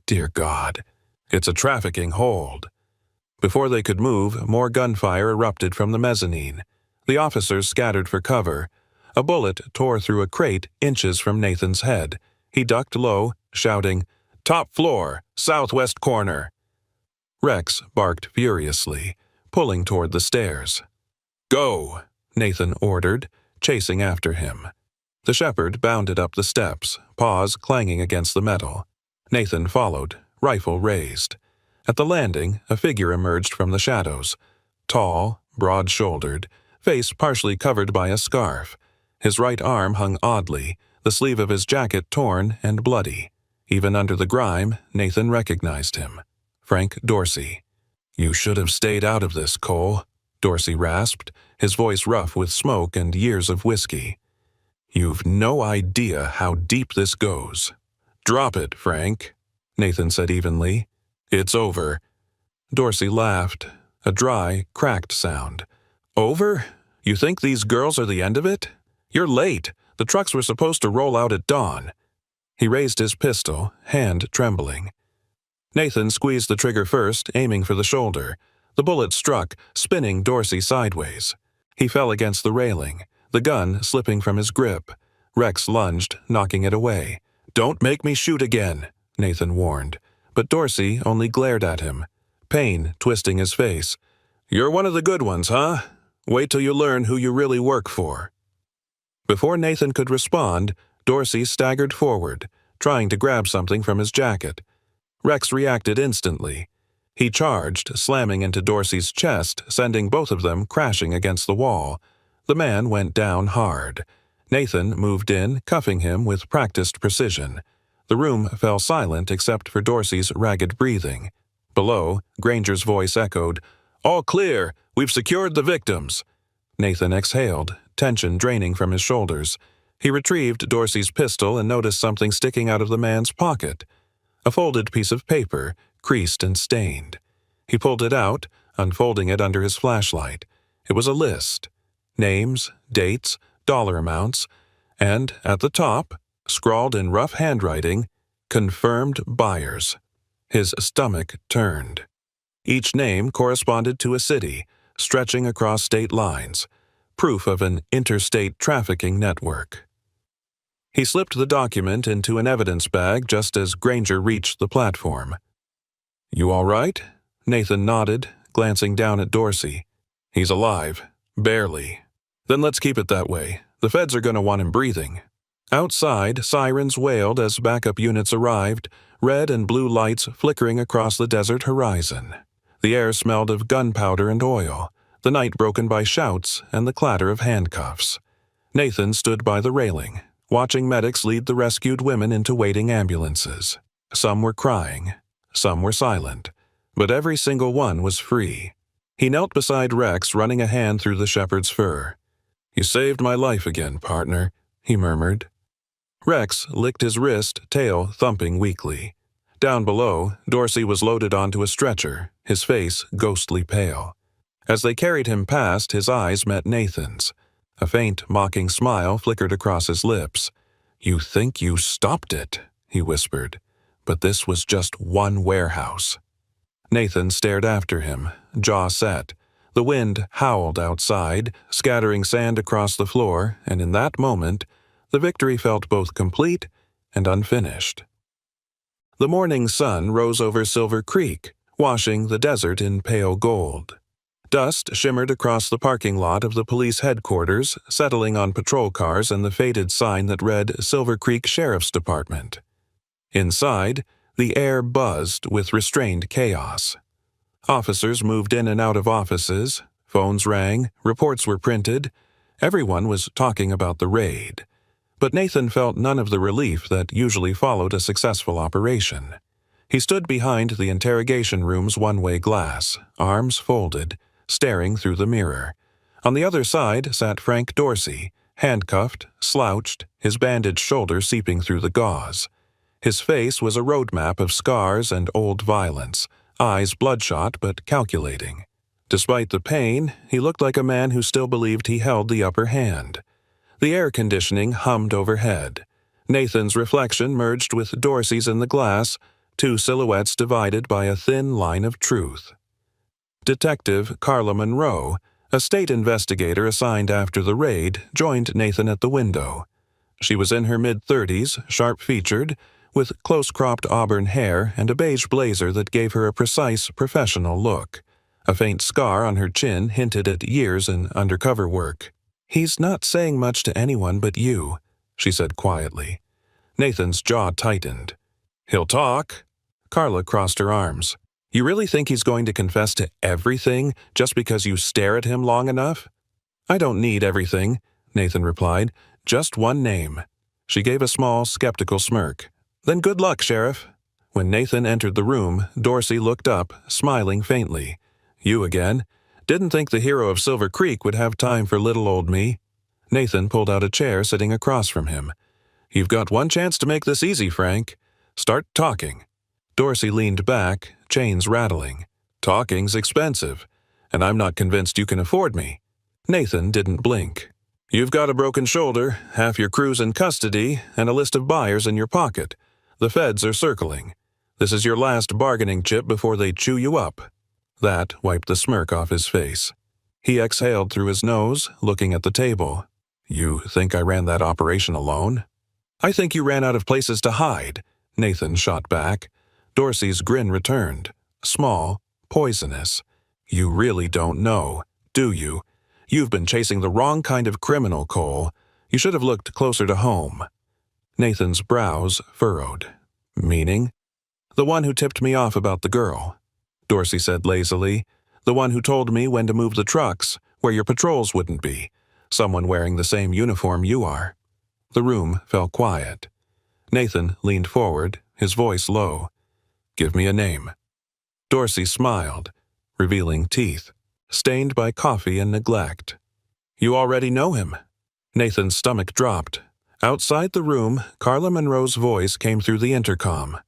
Dear God, it's a trafficking hold. Before they could move, more gunfire erupted from the mezzanine. The officers scattered for cover. A bullet tore through a crate inches from Nathan's head. He ducked low, shouting, "Top floor, southwest corner." Rex barked furiously, pulling toward the stairs. "Go," Nathan ordered, chasing after him. The shepherd bounded up the steps, paws clanging against the metal. Nathan followed, rifle raised. At the landing, a figure emerged from the shadows. Tall, broad-shouldered, face partially covered by a scarf. His right arm hung oddly, the sleeve of his jacket torn and bloody. Even under the grime, Nathan recognized him. Frank Dorsey. "You should have stayed out of this, Cole," Dorsey rasped, his voice rough with smoke and years of whiskey. "You've no idea how deep this goes." "Drop it, Frank," Nathan said evenly. "It's over." Dorsey laughed, a dry, cracked sound. "Over? You think these girls are the end of it? You're late. The trucks were supposed to roll out at dawn." He raised his pistol, hand trembling. Nathan squeezed the trigger first, aiming for the shoulder. The bullet struck, spinning Dorsey sideways. He fell against the railing, the gun slipping from his grip. Rex lunged, knocking it away. "Don't make me shoot again," Nathan warned. But Dorsey only glared at him, pain twisting his face. "You're one of the good ones, huh? Wait till you learn who you really work for." Before Nathan could respond, Dorsey staggered forward, trying to grab something from his jacket. Rex reacted instantly. He charged, slamming into Dorsey's chest, sending both of them crashing against the wall. The man went down hard. Nathan moved in, cuffing him with practiced precision. The room fell silent except for Dorsey's ragged breathing. Below, Granger's voice echoed, "All clear! We've secured the victims!" Nathan exhaled, tension draining from his shoulders. He retrieved Dorsey's pistol and noticed something sticking out of the man's pocket. A folded piece of paper, creased and stained. He pulled it out, unfolding it under his flashlight. It was a list. Names, dates, dollar amounts, and, at the top, scrawled in rough handwriting, "Confirmed buyers." His stomach turned. Each name corresponded to a city, stretching across state lines, proof of an interstate trafficking network. He slipped the document into an evidence bag just as Granger reached the platform. "You all right?" Nathan nodded, glancing down at Dorsey. "He's alive. Barely. Then let's keep it that way. The feds are going to want him breathing." Outside, sirens wailed as backup units arrived, red and blue lights flickering across the desert horizon. The air smelled of gunpowder and oil, the night broken by shouts and the clatter of handcuffs. Nathan stood by the railing, watching medics lead the rescued women into waiting ambulances. Some were crying, some were silent, but every single one was free. He knelt beside Rex, running a hand through the shepherd's fur. "You saved my life again, partner," he murmured. Rex licked his wrist, tail thumping weakly. Down below, Dorsey was loaded onto a stretcher, his face ghostly pale. As they carried him past, his eyes met Nathan's. A faint, mocking smile flickered across his lips. "You think you stopped it," he whispered. "But this was just one warehouse." Nathan stared after him, jaw set. The wind howled outside, scattering sand across the floor, and in that moment, the victory felt both complete and unfinished. The morning sun rose over Silver Creek, washing the desert in pale gold. Dust shimmered across the parking lot of the police headquarters, settling on patrol cars and the faded sign that read Silver Creek Sheriff's Department. Inside, the air buzzed with restrained chaos. Officers moved in and out of offices, phones rang, reports were printed. Everyone was talking about the raid. But Nathan felt none of the relief that usually followed a successful operation. He stood behind the interrogation room's one-way glass, arms folded, staring through the mirror. On the other side sat Frank Dorsey, handcuffed, slouched, his bandaged shoulder seeping through the gauze. His face was a roadmap of scars and old violence, eyes bloodshot but calculating. Despite the pain, he looked like a man who still believed he held the upper hand. The air conditioning hummed overhead. Nathan's reflection merged with Dorsey's in the glass, two silhouettes divided by a thin line of truth. Detective Carla Monroe, a state investigator assigned after the raid, joined Nathan at the window. She was in her mid-30s, sharp-featured, with close-cropped auburn hair and a beige blazer that gave her a precise, professional look. A faint scar on her chin hinted at years in undercover work. "He's not saying much to anyone but you," she said quietly. Nathan's jaw tightened. "He'll talk." Carla crossed her arms. "You really think he's going to confess to everything just because you stare at him long enough?" "I don't need everything," Nathan replied. "Just one name." She gave a small, skeptical smirk. "Then good luck, Sheriff." When Nathan entered the room, Dorsey looked up, smiling faintly. "You again? Didn't think the hero of Silver Creek would have time for little old me." Nathan pulled out a chair sitting across from him. "You've got one chance to make this easy, Frank. Start talking." Dorsey leaned back, chains rattling. "Talking's expensive, and I'm not convinced you can afford me." Nathan didn't blink. "You've got a broken shoulder, half your crew's in custody, and a list of buyers in your pocket. The feds are circling. This is your last bargaining chip before they chew you up." That wiped the smirk off his face. He exhaled through his nose, looking at the table. "You think I ran that operation alone?" "I think you ran out of places to hide," Nathan shot back. Dorsey's grin returned. Small, poisonous. "You really don't know, do you? You've been chasing the wrong kind of criminal, Cole. You should have looked closer to home." Nathan's brows furrowed. "Meaning?" "The one who tipped me off about the girl," Dorsey said lazily. "The one who told me when to move the trucks, where your patrols wouldn't be. Someone wearing the same uniform you are." The room fell quiet. Nathan leaned forward, his voice low. "Give me a name." Dorsey smiled, revealing teeth, stained by coffee and neglect. "You already know him." Nathan's stomach dropped. Outside the room, Carla Monroe's voice came through the intercom.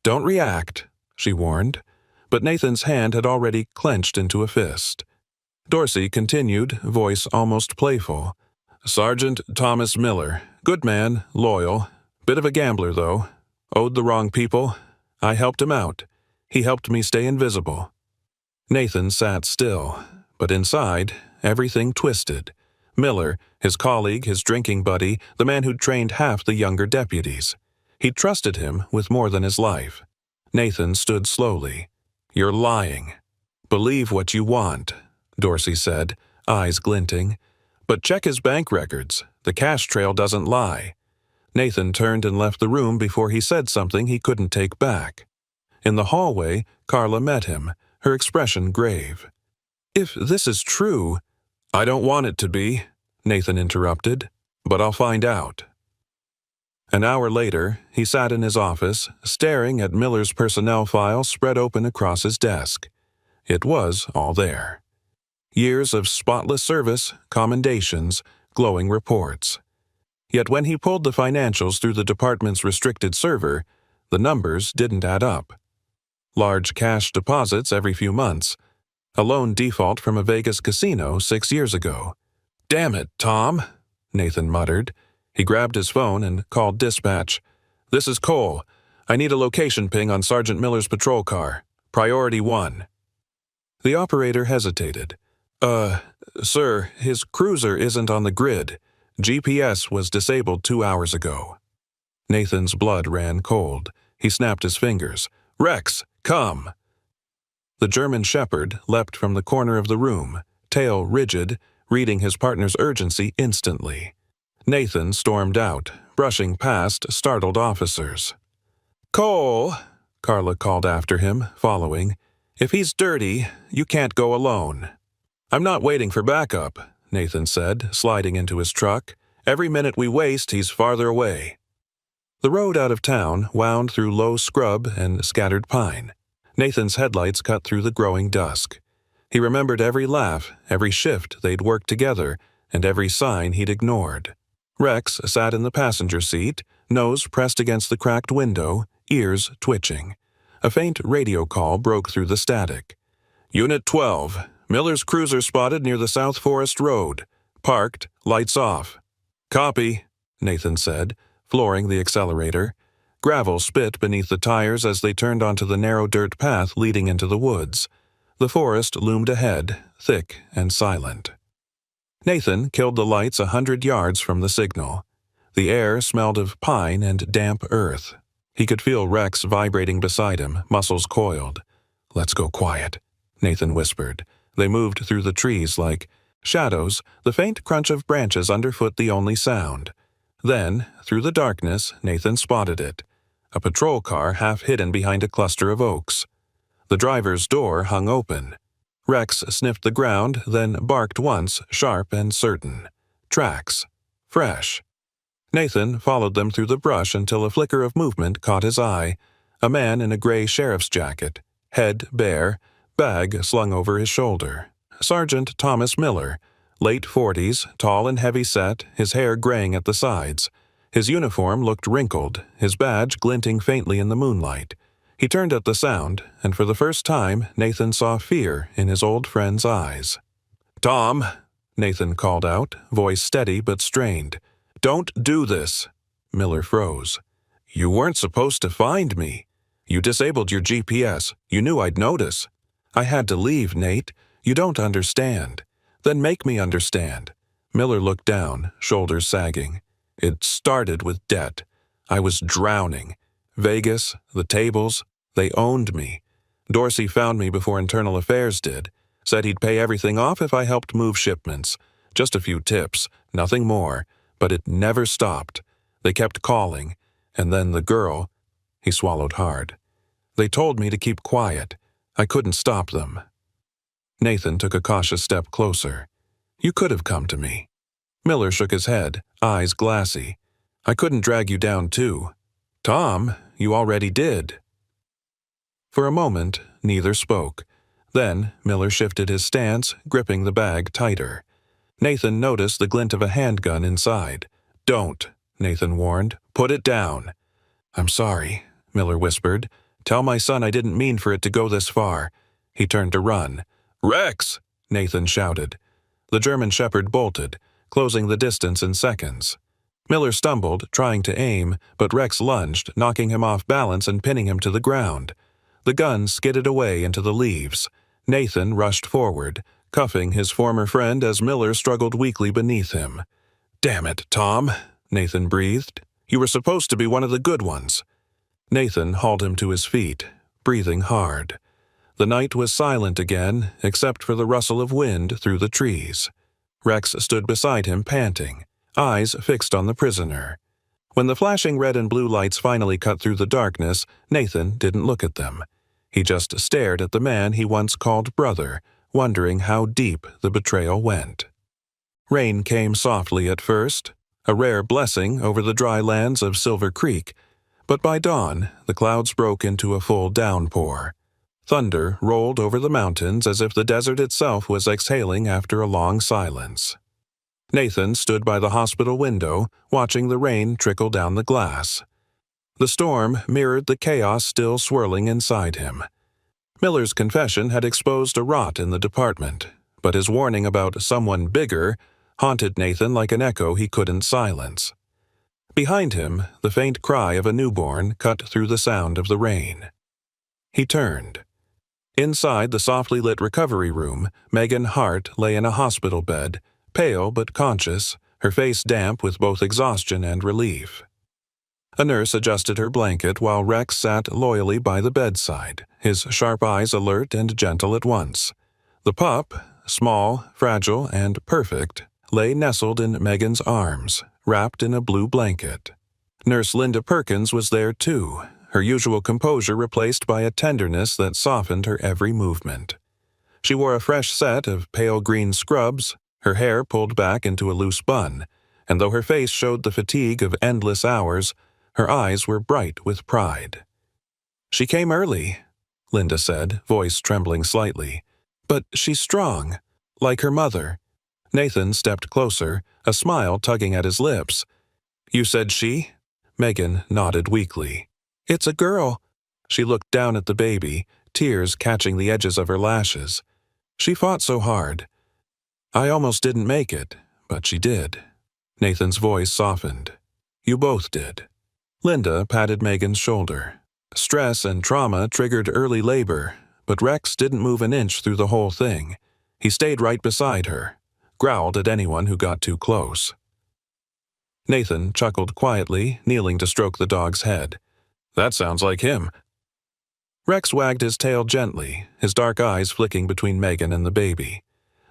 "Don't react," she warned, but Nathan's hand had already clenched into a fist. Dorsey continued, voice almost playful. "Sergeant Thomas Miller. Good man, loyal. Bit of a gambler, though. Owed the wrong people. I helped him out. He helped me stay invisible." Nathan sat still, but inside, everything twisted. Miller, his colleague, his drinking buddy, the man who'd trained half the younger deputies. He'd trusted him with more than his life. Nathan stood slowly. "You're lying." "Believe what you want," Dorsey said, eyes glinting. "But check his bank records. The cash trail doesn't lie." Nathan turned and left the room before he said something he couldn't take back. In the hallway, Carla met him, her expression grave. "If this is true—" "I don't want it to be," Nathan interrupted, "but I'll find out." An hour later, he sat in his office, staring at Miller's personnel file spread open across his desk. It was all there. Years of spotless service, commendations, glowing reports. Yet when he pulled the financials through the department's restricted server, the numbers didn't add up. Large cash deposits every few months. A loan default from a Vegas casino 6 years ago. "Damn it, Tom," Nathan muttered. He grabbed his phone and called dispatch. "This is Cole. I need a location ping on Sergeant Miller's patrol car. Priority 1. The operator hesitated. Sir, his cruiser isn't on the grid. GPS was disabled 2 hours ago." Nathan's blood ran cold. He snapped his fingers. "Rex, come!" The German shepherd leapt from the corner of the room, tail rigid, reading his partner's urgency instantly. Nathan stormed out, brushing past startled officers. "Cole," Carla called after him, following. "If he's dirty, you can't go alone." "I'm not waiting for backup," Nathan said, sliding into his truck. "Every minute we waste, he's farther away." The road out of town wound through low scrub and scattered pine. Nathan's headlights cut through the growing dusk. He remembered every laugh, every shift they'd worked together, and every sign he'd ignored. Rex sat in the passenger seat, nose pressed against the cracked window, ears twitching. A faint radio call broke through the static. "Unit 12, Miller's cruiser spotted near the South Forest Road. Parked, lights off." "Copy," Nathan said, flooring the accelerator. Gravel spit beneath the tires as they turned onto the narrow dirt path leading into the woods. The forest loomed ahead, thick and silent. Nathan killed the lights 100 yards from the signal. The air smelled of pine and damp earth. He could feel Rex vibrating beside him, muscles coiled. "Let's go quiet," Nathan whispered. They moved through the trees like shadows, the faint crunch of branches underfoot the only sound. Then, through the darkness, Nathan spotted it. A patrol car half hidden behind a cluster of oaks. The driver's door hung open. Rex sniffed the ground, then barked once, sharp and certain. Tracks. Fresh. Nathan followed them through the brush until a flicker of movement caught his eye. A man in a gray sheriff's jacket, head bare, bag slung over his shoulder. Sergeant Thomas Miller, late 40s, tall and heavy-set, his hair graying at the sides. His uniform looked wrinkled, his badge glinting faintly in the moonlight. He turned at the sound, and for the first time, Nathan saw fear in his old friend's eyes. "Tom," Nathan called out, voice steady but strained. "Don't do this." Miller froze. "You weren't supposed to find me. You disabled your GPS. You knew I'd notice." "I had to leave, Nate. You don't understand." "Then make me understand." Miller looked down, shoulders sagging. "It started with debt. I was drowning. Vegas, the tables, they owned me. Dorsey found me before Internal Affairs did. Said he'd pay everything off if I helped move shipments. Just a few tips, nothing more. But it never stopped. They kept calling. And then the girl." He swallowed hard. "They told me to keep quiet. I couldn't stop them." Nathan took a cautious step closer. "You could have come to me." Miller shook his head, eyes glassy. "I couldn't drag you down too." "Tom, you already did." For a moment, neither spoke. Then Miller shifted his stance, gripping the bag tighter. Nathan noticed the glint of a handgun inside. "Don't," Nathan warned. "Put it down." "I'm sorry," Miller whispered. "Tell my son I didn't mean for it to go this far." He turned to run. "Rex!" Nathan shouted. The German shepherd bolted, closing the distance in seconds. Miller stumbled, trying to aim, but Rex lunged, knocking him off balance and pinning him to the ground. The gun skidded away into the leaves. Nathan rushed forward, cuffing his former friend as Miller struggled weakly beneath him. "Damn it, Tom," Nathan breathed. "You were supposed to be one of the good ones." Nathan hauled him to his feet, breathing hard. The night was silent again, except for the rustle of wind through the trees. Rex stood beside him, panting, eyes fixed on the prisoner. When the flashing red and blue lights finally cut through the darkness, Nathan didn't look at them. He just stared at the man he once called brother, wondering how deep the betrayal went. Rain came softly at first, a rare blessing over the dry lands of Silver Creek, but by dawn the clouds broke into a full downpour. Thunder rolled over the mountains as if the desert itself was exhaling after a long silence. Nathan stood by the hospital window, watching the rain trickle down the glass. The storm mirrored the chaos still swirling inside him. Miller's confession had exposed a rot in the department, but his warning about someone bigger haunted Nathan like an echo he couldn't silence. Behind him, the faint cry of a newborn cut through the sound of the rain. He turned. Inside the softly lit recovery room, Megan Hart lay in a hospital bed, pale but conscious, her face damp with both exhaustion and relief. A nurse adjusted her blanket while Rex sat loyally by the bedside, his sharp eyes alert and gentle at once. The pup, small, fragile, and perfect, lay nestled in Megan's arms, wrapped in a blue blanket. Nurse Linda Perkins was there too, her usual composure replaced by a tenderness that softened her every movement. She wore a fresh set of pale green scrubs, her hair pulled back into a loose bun, and though her face showed the fatigue of endless hours, her eyes were bright with pride. "She came early," Linda said, voice trembling slightly. "But she's strong, like her mother." Nathan stepped closer, a smile tugging at his lips. "You said she?" Megan nodded weakly. "It's a girl." She looked down at the baby, tears catching the edges of her lashes. "She fought so hard. I almost didn't make it, but she did." Nathan's voice softened. You both did. Linda patted Megan's shoulder. Stress and trauma triggered early labor, but Rex didn't move an inch through the whole thing. He stayed right beside her, growled at anyone who got too close. Nathan chuckled quietly, kneeling to stroke the dog's head. That sounds like him. Rex wagged his tail gently, his dark eyes flicking between Megan and the baby.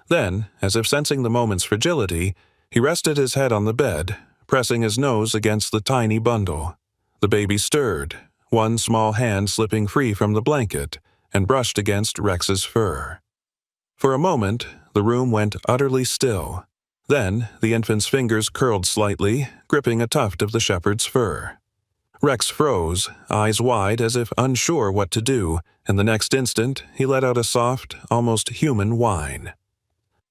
Then, as if sensing the moment's fragility, he rested his head on the bed, pressing his nose against the tiny bundle. The baby stirred, one small hand slipping free from the blanket, and brushed against Rex's fur. For a moment, the room went utterly still. Then, the infant's fingers curled slightly, gripping a tuft of the shepherd's fur. Rex froze, eyes wide as if unsure what to do, and the next instant he let out a soft, almost human whine.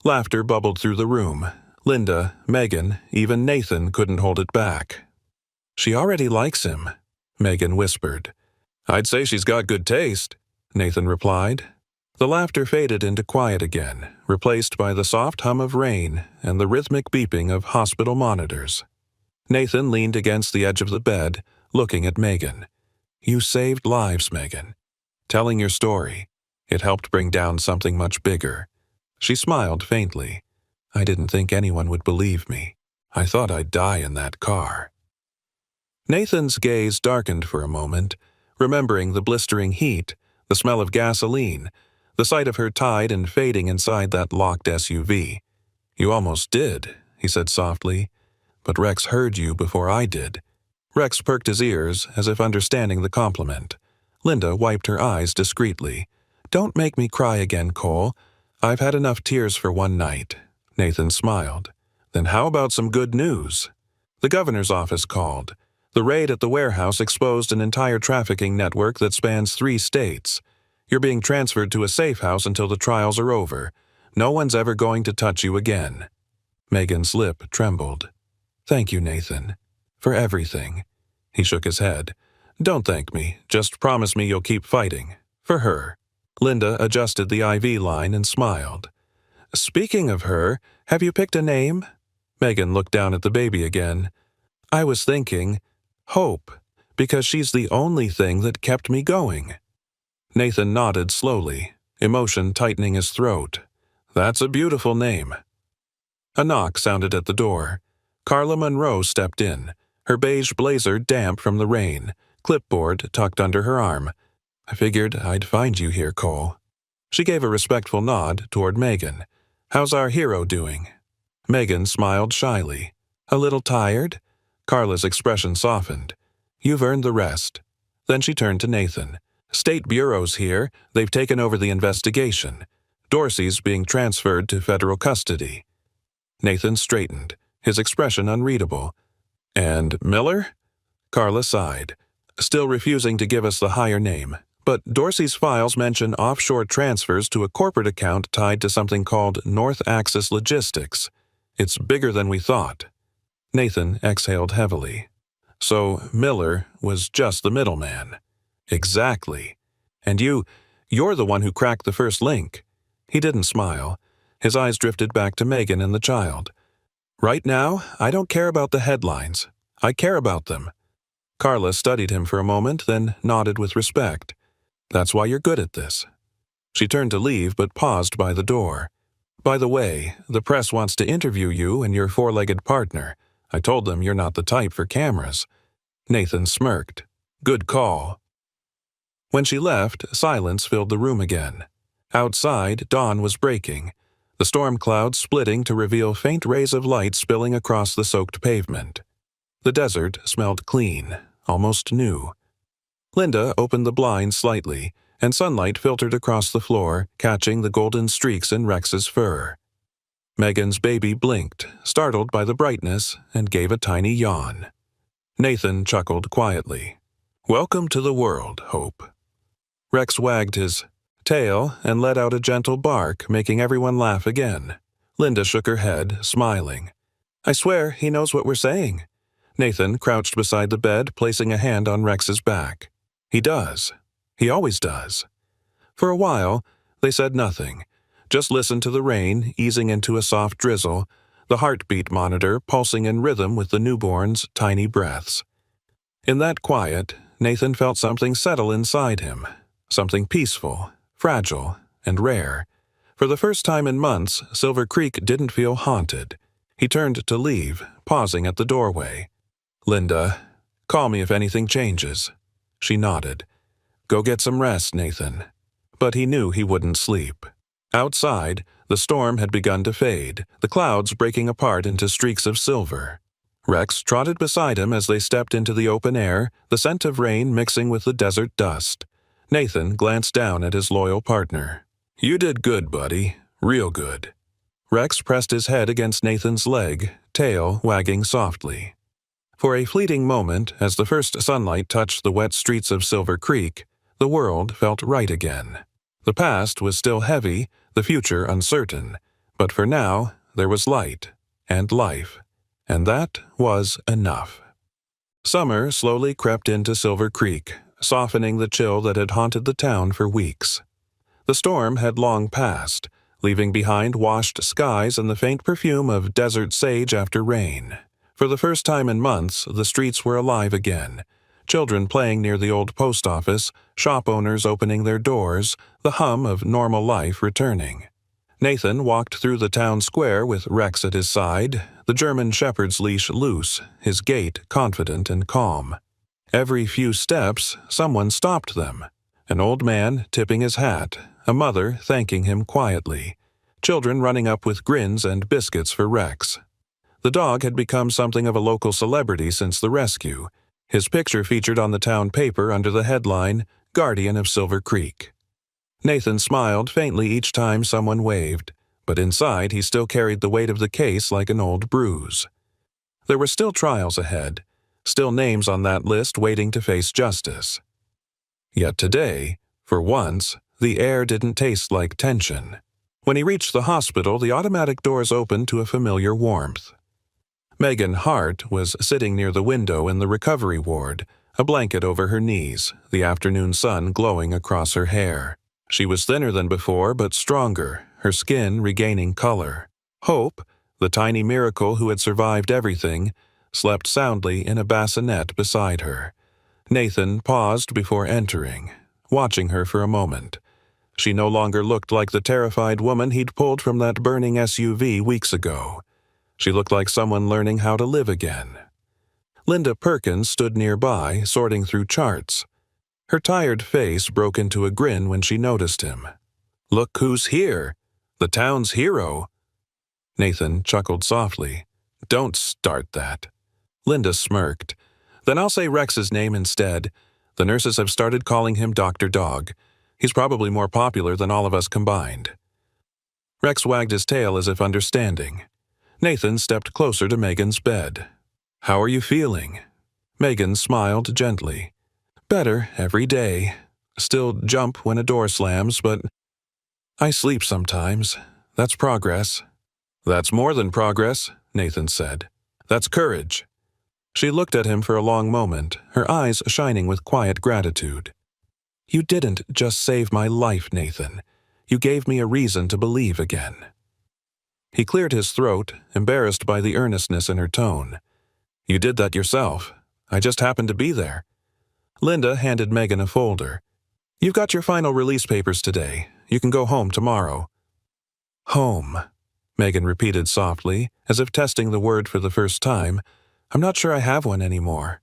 Laughter bubbled through the room. Linda, Megan, even Nathan couldn't hold it back. "She already likes him," Megan whispered. "I'd say she's got good taste," Nathan replied. The laughter faded into quiet again, replaced by the soft hum of rain and the rhythmic beeping of hospital monitors. Nathan leaned against the edge of the bed, looking at Megan. "You saved lives, Megan. Telling your story, it helped bring down something much bigger." She smiled faintly. "I didn't think anyone would believe me. I thought I'd die in that car." Nathan's gaze darkened for a moment, remembering the blistering heat, the smell of gasoline, the sight of her tied and fading inside that locked SUV. "You almost did," he said softly, "but Rex heard you before I did." Rex perked his ears as if understanding the compliment. Linda wiped her eyes discreetly. "Don't make me cry again, Cole. I've had enough tears for one night." Nathan smiled. "Then how about some good news?" The governor's office called. The raid at the warehouse exposed an entire trafficking network that spans 3 states. You're being transferred to a safe house until the trials are over. No one's ever going to touch you again. Megan's lip trembled. "Thank you, Nathan. For everything." He shook his head. "Don't thank me. Just promise me you'll keep fighting. For her." Linda adjusted the IV line and smiled. "Speaking of her, have you picked a name?" Megan looked down at the baby again. "I was thinking, Hope, because she's the only thing that kept me going." Nathan nodded slowly, emotion tightening his throat. "That's a beautiful name." A knock sounded at the door. Carla Monroe stepped in, her beige blazer damp from the rain, clipboard tucked under her arm. "I figured I'd find you here, Cole." She gave a respectful nod toward Megan. "How's our hero doing?" Megan smiled shyly. "A little tired?" Carla's expression softened. "You've earned the rest." Then she turned to Nathan. "State Bureau's here. They've taken over the investigation. Dorsey's being transferred to federal custody." Nathan straightened, his expression unreadable. "And Miller?" Carla sighed, still refusing to give us the higher name. "But Dorsey's files mention offshore transfers to a corporate account tied to something called North Axis Logistics. It's bigger than we thought." Nathan exhaled heavily. "So Miller was just the middleman." "Exactly. And you're the one who cracked the first link." He didn't smile. His eyes drifted back to Megan and the child. "Right now, I don't care about the headlines. I care about them." Carla studied him for a moment, then nodded with respect. "That's why you're good at this." She turned to leave, but paused by the door. "By the way, the press wants to interview you and your 4-legged partner. I told them you're not the type for cameras." Nathan smirked. "Good call." When she left, silence filled the room again. Outside, dawn was breaking, the storm clouds splitting to reveal faint rays of light spilling across the soaked pavement. The desert smelled clean, almost new. Linda opened the blinds slightly, and sunlight filtered across the floor, catching the golden streaks in Rex's fur. Megan's baby blinked, startled by the brightness, and gave a tiny yawn. Nathan chuckled quietly. "Welcome to the world, Hope." Rex wagged his tail and let out a gentle bark, making everyone laugh again. Linda shook her head, smiling. "I swear he knows what we're saying." Nathan crouched beside the bed, placing a hand on Rex's back. "He does. He always does." For a while, they said nothing, just listened to the rain easing into a soft drizzle, the heartbeat monitor pulsing in rhythm with the newborn's tiny breaths. In that quiet, Nathan felt something settle inside him, something peaceful, fragile, and rare. For the first time in months, Silver Creek didn't feel haunted. He turned to leave, pausing at the doorway. "Linda, call me if anything changes." She nodded. "Go get some rest, Nathan." But he knew he wouldn't sleep. Outside, the storm had begun to fade, the clouds breaking apart into streaks of silver. Rex trotted beside him as they stepped into the open air, the scent of rain mixing with the desert dust. Nathan glanced down at his loyal partner. "You did good, buddy. Real good." Rex pressed his head against Nathan's leg, tail wagging softly. For a fleeting moment, as the first sunlight touched the wet streets of Silver Creek, the world felt right again. The past was still heavy, the future uncertain, but for now there was light and life, and that was enough. Summer slowly crept into Silver Creek, softening the chill that had haunted the town for weeks. The storm had long passed, leaving behind washed skies and the faint perfume of desert sage after rain. For the first time in months, the streets were alive again. Children playing near the old post office, shop owners opening their doors, the hum of normal life returning. Nathan walked through the town square with Rex at his side, the German shepherd's leash loose, his gait confident and calm. Every few steps, someone stopped them. An old man tipping his hat, a mother thanking him quietly, children running up with grins and biscuits for Rex. The dog had become something of a local celebrity since the rescue. His picture featured on the town paper under the headline, "Guardian of Silver Creek." Nathan smiled faintly each time someone waved, but inside he still carried the weight of the case like an old bruise. There were still trials ahead, still names on that list waiting to face justice. Yet today, for once, the air didn't taste like tension. When he reached the hospital, the automatic doors opened to a familiar warmth. Megan Hart was sitting near the window in the recovery ward, a blanket over her knees, the afternoon sun glowing across her hair. She was thinner than before, but stronger, her skin regaining color. Hope, the tiny miracle who had survived everything, slept soundly in a bassinet beside her. Nathan paused before entering, watching her for a moment. She no longer looked like the terrified woman he'd pulled from that burning SUV weeks ago. She looked like someone learning how to live again. Linda Perkins stood nearby, sorting through charts. Her tired face broke into a grin when she noticed him. "Look who's here! The town's hero!" Nathan chuckled softly. "Don't start that." Linda smirked. "Then I'll say Rex's name instead. The nurses have started calling him Dr. Dog. He's probably more popular than all of us combined." Rex wagged his tail as if understanding. Nathan stepped closer to Megan's bed. "How are you feeling?" Megan smiled gently. "Better every day. Still jump when a door slams, but I sleep sometimes. That's progress." "That's more than progress," Nathan said. "That's courage." She looked at him for a long moment, her eyes shining with quiet gratitude. "You didn't just save my life, Nathan. You gave me a reason to believe again." He cleared his throat, embarrassed by the earnestness in her tone. "You did that yourself. I just happened to be there." Linda handed Megan a folder. "You've got your final release papers today. You can go home tomorrow." "Home," Megan repeated softly, as if testing the word for the first time. "I'm not sure I have one anymore."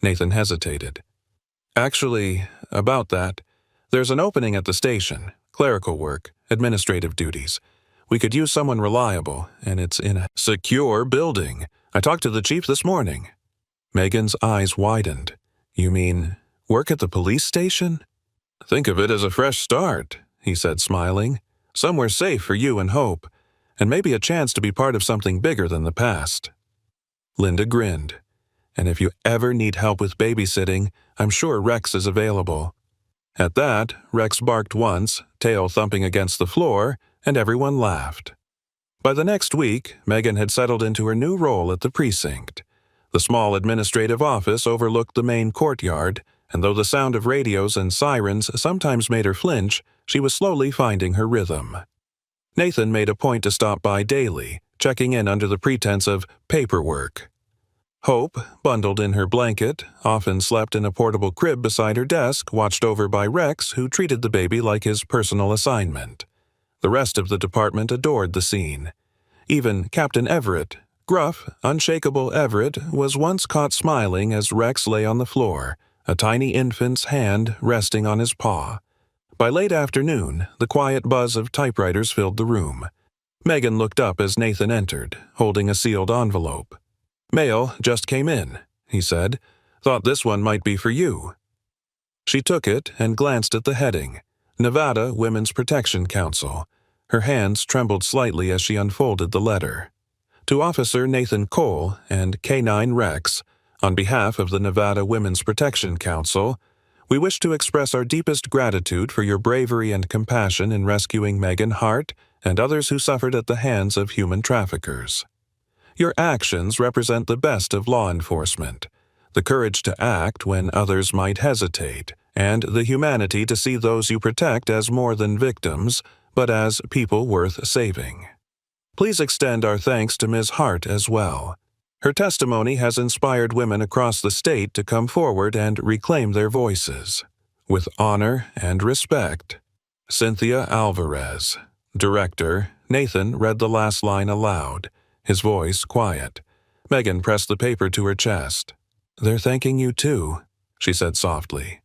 Nathan hesitated. "Actually, about that, there's an opening at the station, clerical work, administrative duties. We could use someone reliable, and it's in a secure building. I talked to the chief this morning." Megan's eyes widened. "You mean work at the police station?" "Think of it as a fresh start," he said, smiling. "Somewhere safe for you and Hope, and maybe a chance to be part of something bigger than the past." Linda grinned. "And if you ever need help with babysitting, I'm sure Rex is available." At that, Rex barked once, tail thumping against the floor, and everyone laughed. By the next week, Megan had settled into her new role at the precinct. The small administrative office overlooked the main courtyard, and though the sound of radios and sirens sometimes made her flinch, she was slowly finding her rhythm. Nathan made a point to stop by daily, checking in under the pretense of paperwork. Hope, bundled in her blanket, often slept in a portable crib beside her desk, watched over by Rex, who treated the baby like his personal assignment. The rest of the department adored the scene. Even Captain Everett, gruff, unshakable Everett, was once caught smiling as Rex lay on the floor, a tiny infant's hand resting on his paw. By late afternoon, the quiet buzz of typewriters filled the room. Megan looked up as Nathan entered, holding a sealed envelope. "Mail just came in," he said. "Thought this one might be for you." She took it and glanced at the heading, Nevada Women's Protection Council. Her hands trembled slightly as she unfolded the letter. To Officer Nathan Cole and K9 Rex, on behalf of the Nevada Women's Protection Council, we wish to express our deepest gratitude for your bravery and compassion in rescuing Megan Hart and others who suffered at the hands of human traffickers. Your actions represent the best of law enforcement, the courage to act when others might hesitate, and the humanity to see those you protect as more than victims, but as people worth saving. Please extend our thanks to Ms. Hart as well. Her testimony has inspired women across the state to come forward and reclaim their voices. With honor and respect. Cynthia Alvarez. Director. Nathan read the last line aloud, his voice quiet. Megan pressed the paper to her chest. "They're thanking you too," she said softly.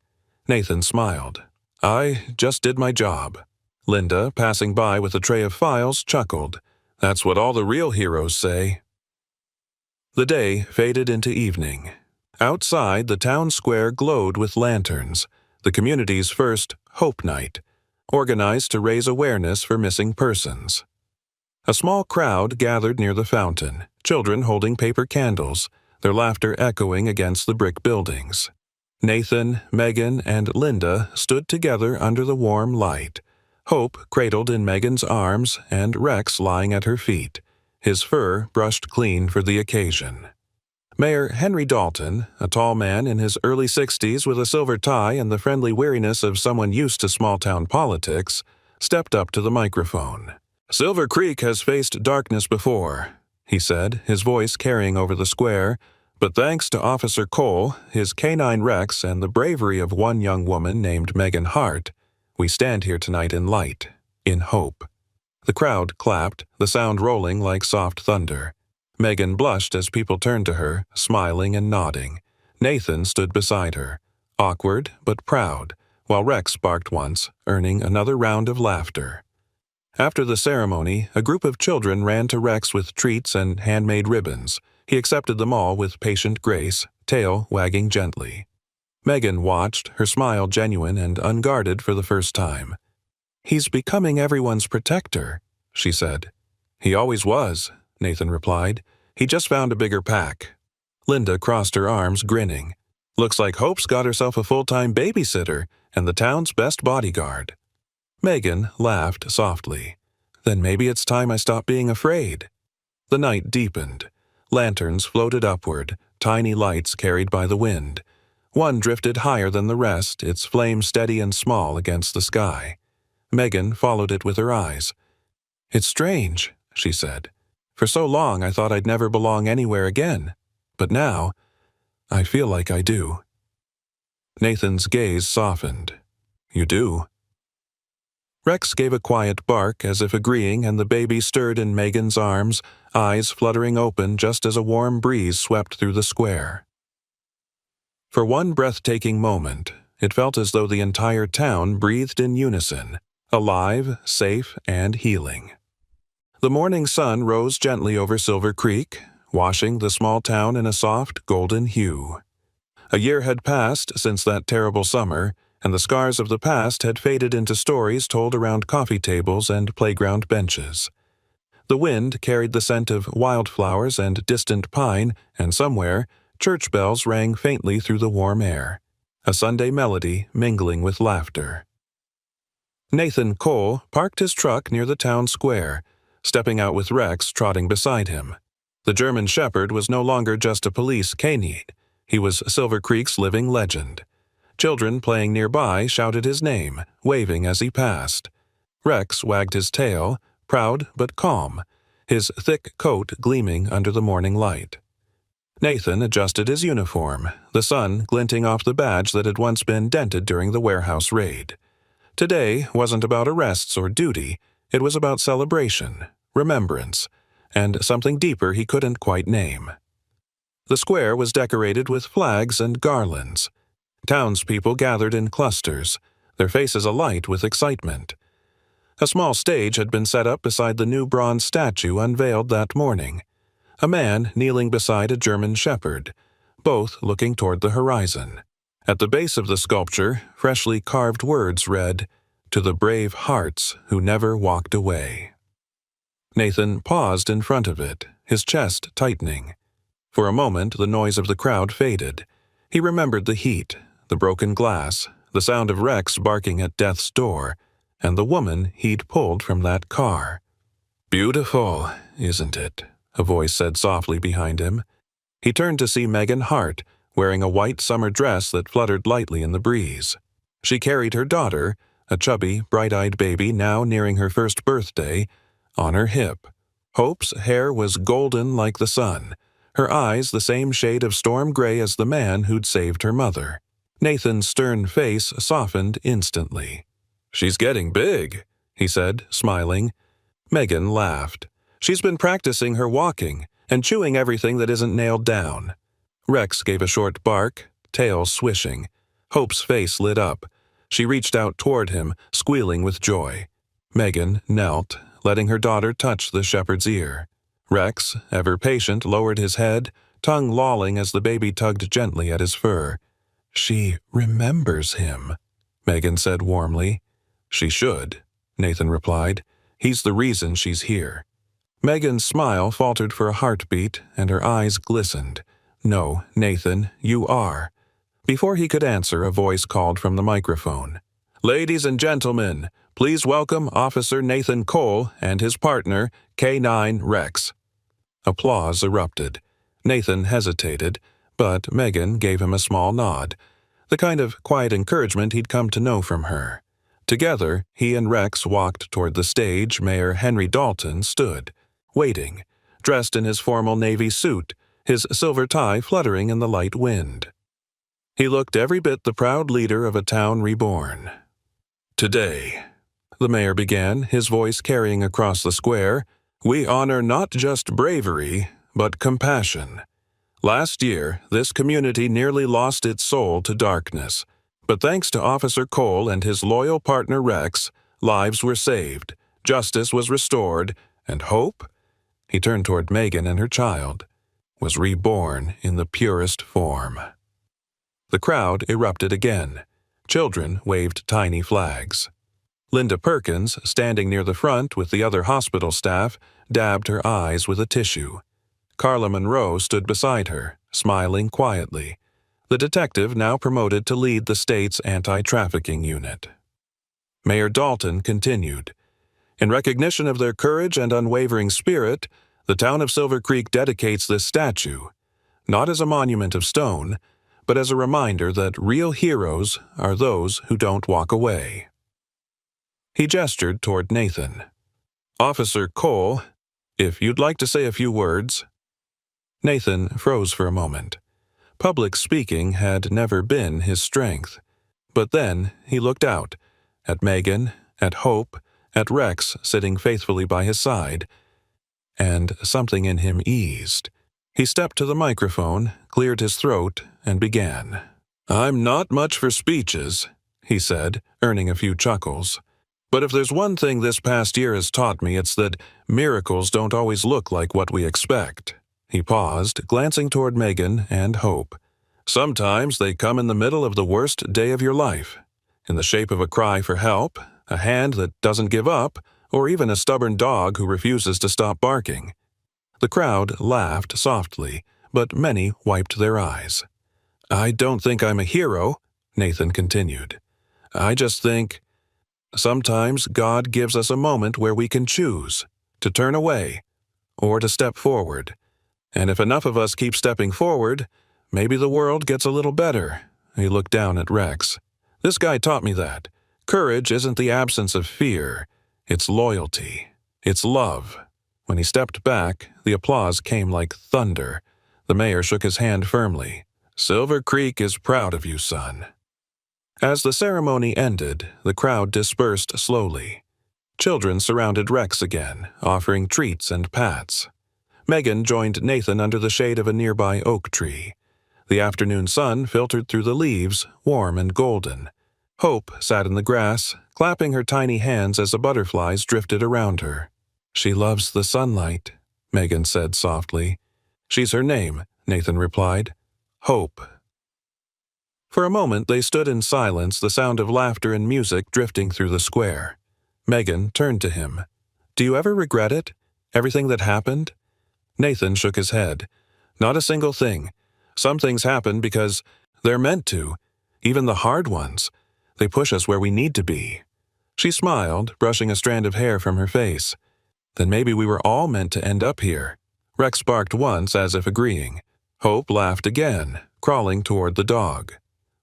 Nathan smiled. "I just did my job." Linda, passing by with a tray of files, chuckled. "That's what all the real heroes say." The day faded into evening. Outside, the town square glowed with lanterns, the community's first Hope Night, organized to raise awareness for missing persons. A small crowd gathered near the fountain, children holding paper candles, their laughter echoing against the brick buildings. Nathan, Megan, and Linda stood together under the warm light, Hope cradled in Megan's arms and Rex lying at her feet, his fur brushed clean for the occasion. Mayor Henry Dalton, a tall man in his early 60s with a silver tie and the friendly weariness of someone used to small-town politics, stepped up to the microphone. "Silver Creek has faced darkness before," he said, his voice carrying over the square, "but thanks to Officer Cole, his K9 Rex, and the bravery of one young woman named Megan Hart, we stand here tonight in light, in hope." The crowd clapped, the sound rolling like soft thunder. Megan blushed as people turned to her, smiling and nodding. Nathan stood beside her, awkward but proud, while Rex barked once, earning another round of laughter. After the ceremony, a group of children ran to Rex with treats and handmade ribbons. He accepted them all with patient grace, tail wagging gently. Megan watched, her smile genuine and unguarded for the first time. "He's becoming everyone's protector," she said. "He always was," Nathan replied. "He just found a bigger pack." Linda crossed her arms, grinning. "Looks like Hope's got herself a full-time babysitter and the town's best bodyguard." Megan laughed softly. "Then maybe it's time I stop being afraid." The night deepened. Lanterns floated upward, tiny lights carried by the wind. One drifted higher than the rest, its flame steady and small against the sky. Megan followed it with her eyes. "It's strange," she said. "For so long I thought I'd never belong anywhere again. But now, I feel like I do." Nathan's gaze softened. "You do?" Rex gave a quiet bark as if agreeing, and the baby stirred in Megan's arms, eyes fluttering open just as a warm breeze swept through the square. For one breathtaking moment, it felt as though the entire town breathed in unison, alive, safe, and healing. The morning sun rose gently over Silver Creek, washing the small town in a soft, golden hue. A year had passed since that terrible summer, and the scars of the past had faded into stories told around coffee tables and playground benches. The wind carried the scent of wildflowers and distant pine, and somewhere, church bells rang faintly through the warm air, a Sunday melody mingling with laughter. Nathan Cole parked his truck near the town square, stepping out with Rex trotting beside him. The German Shepherd was no longer just a police canine. He was Silver Creek's living legend. Children playing nearby shouted his name, waving as he passed. Rex wagged his tail, proud but calm, his thick coat gleaming under the morning light. Nathan adjusted his uniform, the sun glinting off the badge that had once been dented during the warehouse raid. Today wasn't about arrests or duty, it was about celebration, remembrance, and something deeper he couldn't quite name. The square was decorated with flags and garlands. Townspeople gathered in clusters, their faces alight with excitement. A small stage had been set up beside the new bronze statue unveiled that morning. A man kneeling beside a German shepherd, both looking toward the horizon. At the base of the sculpture, freshly carved words read, "To the brave hearts who never walked away." Nathan paused in front of it, his chest tightening. For a moment, the noise of the crowd faded. He remembered the heat, the broken glass, the sound of Rex barking at death's door, and the woman he'd pulled from that car. "Beautiful, isn't it?" a voice said softly behind him. He turned to see Megan Hart, wearing a white summer dress that fluttered lightly in the breeze. She carried her daughter, a chubby, bright-eyed baby now nearing her first birthday, on her hip. Hope's hair was golden like the sun, her eyes the same shade of storm gray as the man who'd saved her mother. Nathan's stern face softened instantly. "She's getting big," he said, smiling. Megan laughed. "She's been practicing her walking and chewing everything that isn't nailed down." Rex gave a short bark, tail swishing. Hope's face lit up. She reached out toward him, squealing with joy. Megan knelt, letting her daughter touch the shepherd's ear. Rex, ever patient, lowered his head, tongue lolling as the baby tugged gently at his fur. "She remembers him," Megan said warmly. "She should," Nathan replied. "He's the reason she's here." Megan's smile faltered for a heartbeat, and her eyes glistened. "No, Nathan, you are." Before he could answer, a voice called from the microphone. "Ladies and gentlemen, please welcome Officer Nathan Cole and his partner, K9 Rex." Applause erupted. Nathan hesitated, but Megan gave him a small nod, the kind of quiet encouragement he'd come to know from her. Together, he and Rex walked toward the stage. Mayor Henry Dalton stood, waiting, dressed in his formal navy suit, his silver tie fluttering in the light wind. He looked every bit the proud leader of a town reborn. "Today," the mayor began, his voice carrying across the square, "we honor not just bravery, but compassion. Last year, this community nearly lost its soul to darkness. But thanks to Officer Cole and his loyal partner Rex, lives were saved, justice was restored, and hope," he turned toward Megan and her child, "was reborn in the purest form." The crowd erupted again. Children waved tiny flags. Linda Perkins, standing near the front with the other hospital staff, dabbed her eyes with a tissue. Carla Monroe stood beside her, smiling quietly, the detective now promoted to lead the state's anti-trafficking unit. Mayor Dalton continued, "In recognition of their courage and unwavering spirit, the town of Silver Creek dedicates this statue, not as a monument of stone, but as a reminder that real heroes are those who don't walk away." He gestured toward Nathan. "Officer Cole, if you'd like to say a few words." Nathan froze for a moment. Public speaking had never been his strength. But then he looked out, at Megan, at Hope, at Rex sitting faithfully by his side, and something in him eased. He stepped to the microphone, cleared his throat, and began. "I'm not much for speeches," he said, earning a few chuckles. "But if there's one thing this past year has taught me, it's that miracles don't always look like what we expect." He paused, glancing toward Megan and Hope. "Sometimes they come in the middle of the worst day of your life, in the shape of a cry for help, a hand that doesn't give up, or even a stubborn dog who refuses to stop barking." The crowd laughed softly, but many wiped their eyes. "I don't think I'm a hero," Nathan continued. "I just think sometimes God gives us a moment where we can choose to turn away or to step forward. And if enough of us keep stepping forward, maybe the world gets a little better." He looked down at Rex. "This guy taught me that. Courage isn't the absence of fear. It's loyalty. It's love. When he stepped back, the applause came like thunder. The mayor shook his hand firmly. "Silver Creek is proud of you, son." As the ceremony ended, the crowd dispersed slowly. Children surrounded Rex again, offering treats and pats. Megan joined Nathan under the shade of a nearby oak tree. The afternoon sun filtered through the leaves, warm and golden. Hope sat in the grass, clapping her tiny hands as the butterflies drifted around her. "She loves the sunlight," Megan said softly. "She's her name," Nathan replied. "Hope." For a moment they stood in silence, the sound of laughter and music drifting through the square. Megan turned to him. "Do you ever regret it? Everything that happened?" Nathan shook his head. "Not a single thing. Some things happen because they're meant to. Even the hard ones. They push us where we need to be." She smiled, brushing a strand of hair from her face. "Then maybe we were all meant to end up here." Rex barked once as if agreeing. Hope laughed again, crawling toward the dog.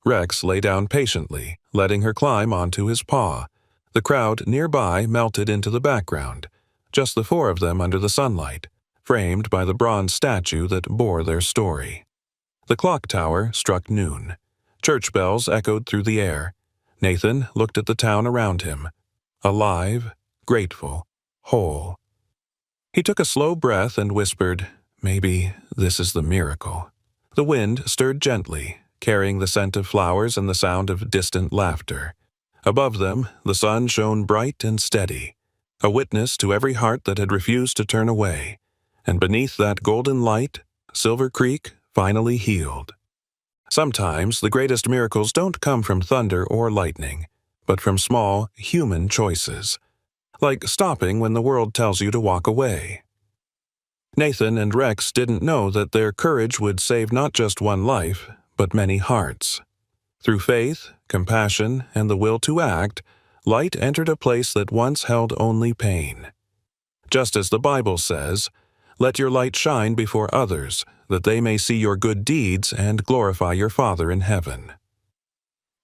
Rex lay down patiently, letting her climb onto his paw. The crowd nearby melted into the background, just the four of them under the sunlight, framed by the bronze statue that bore their story. The clock tower struck noon. Church bells echoed through the air. Nathan looked at the town around him. Alive, grateful, whole. He took a slow breath and whispered, "Maybe this is the miracle." The wind stirred gently, carrying the scent of flowers and the sound of distant laughter. Above them, the sun shone bright and steady, a witness to every heart that had refused to turn away. And beneath that golden light, Silver Creek finally healed. Sometimes the greatest miracles don't come from thunder or lightning, but from small, human choices, like stopping when the world tells you to walk away. Nathan and Rex didn't know that their courage would save not just one life, but many hearts. Through faith, compassion, and the will to act, light entered a place that once held only pain. Just as the Bible says, "Let your light shine before others, that they may see your good deeds and glorify your Father in heaven."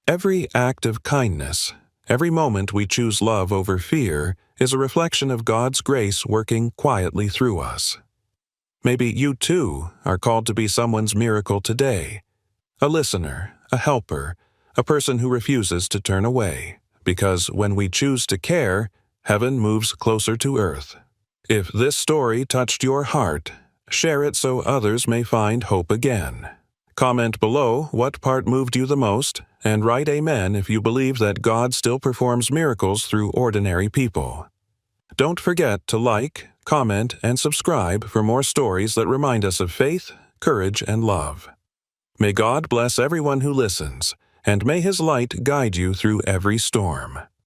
Every act of kindness, every moment we choose love over fear, is a reflection of God's grace working quietly through us. Maybe you too are called to be someone's miracle today. A listener, a helper, a person who refuses to turn away, because when we choose to care, heaven moves closer to earth. If this story touched your heart, share it so others may find hope again. Comment below what part moved you the most, and write amen if you believe that God still performs miracles through ordinary people. Don't forget to like, comment, and subscribe for more stories that remind us of faith, courage, and love. May God bless everyone who listens, and may His light guide you through every storm.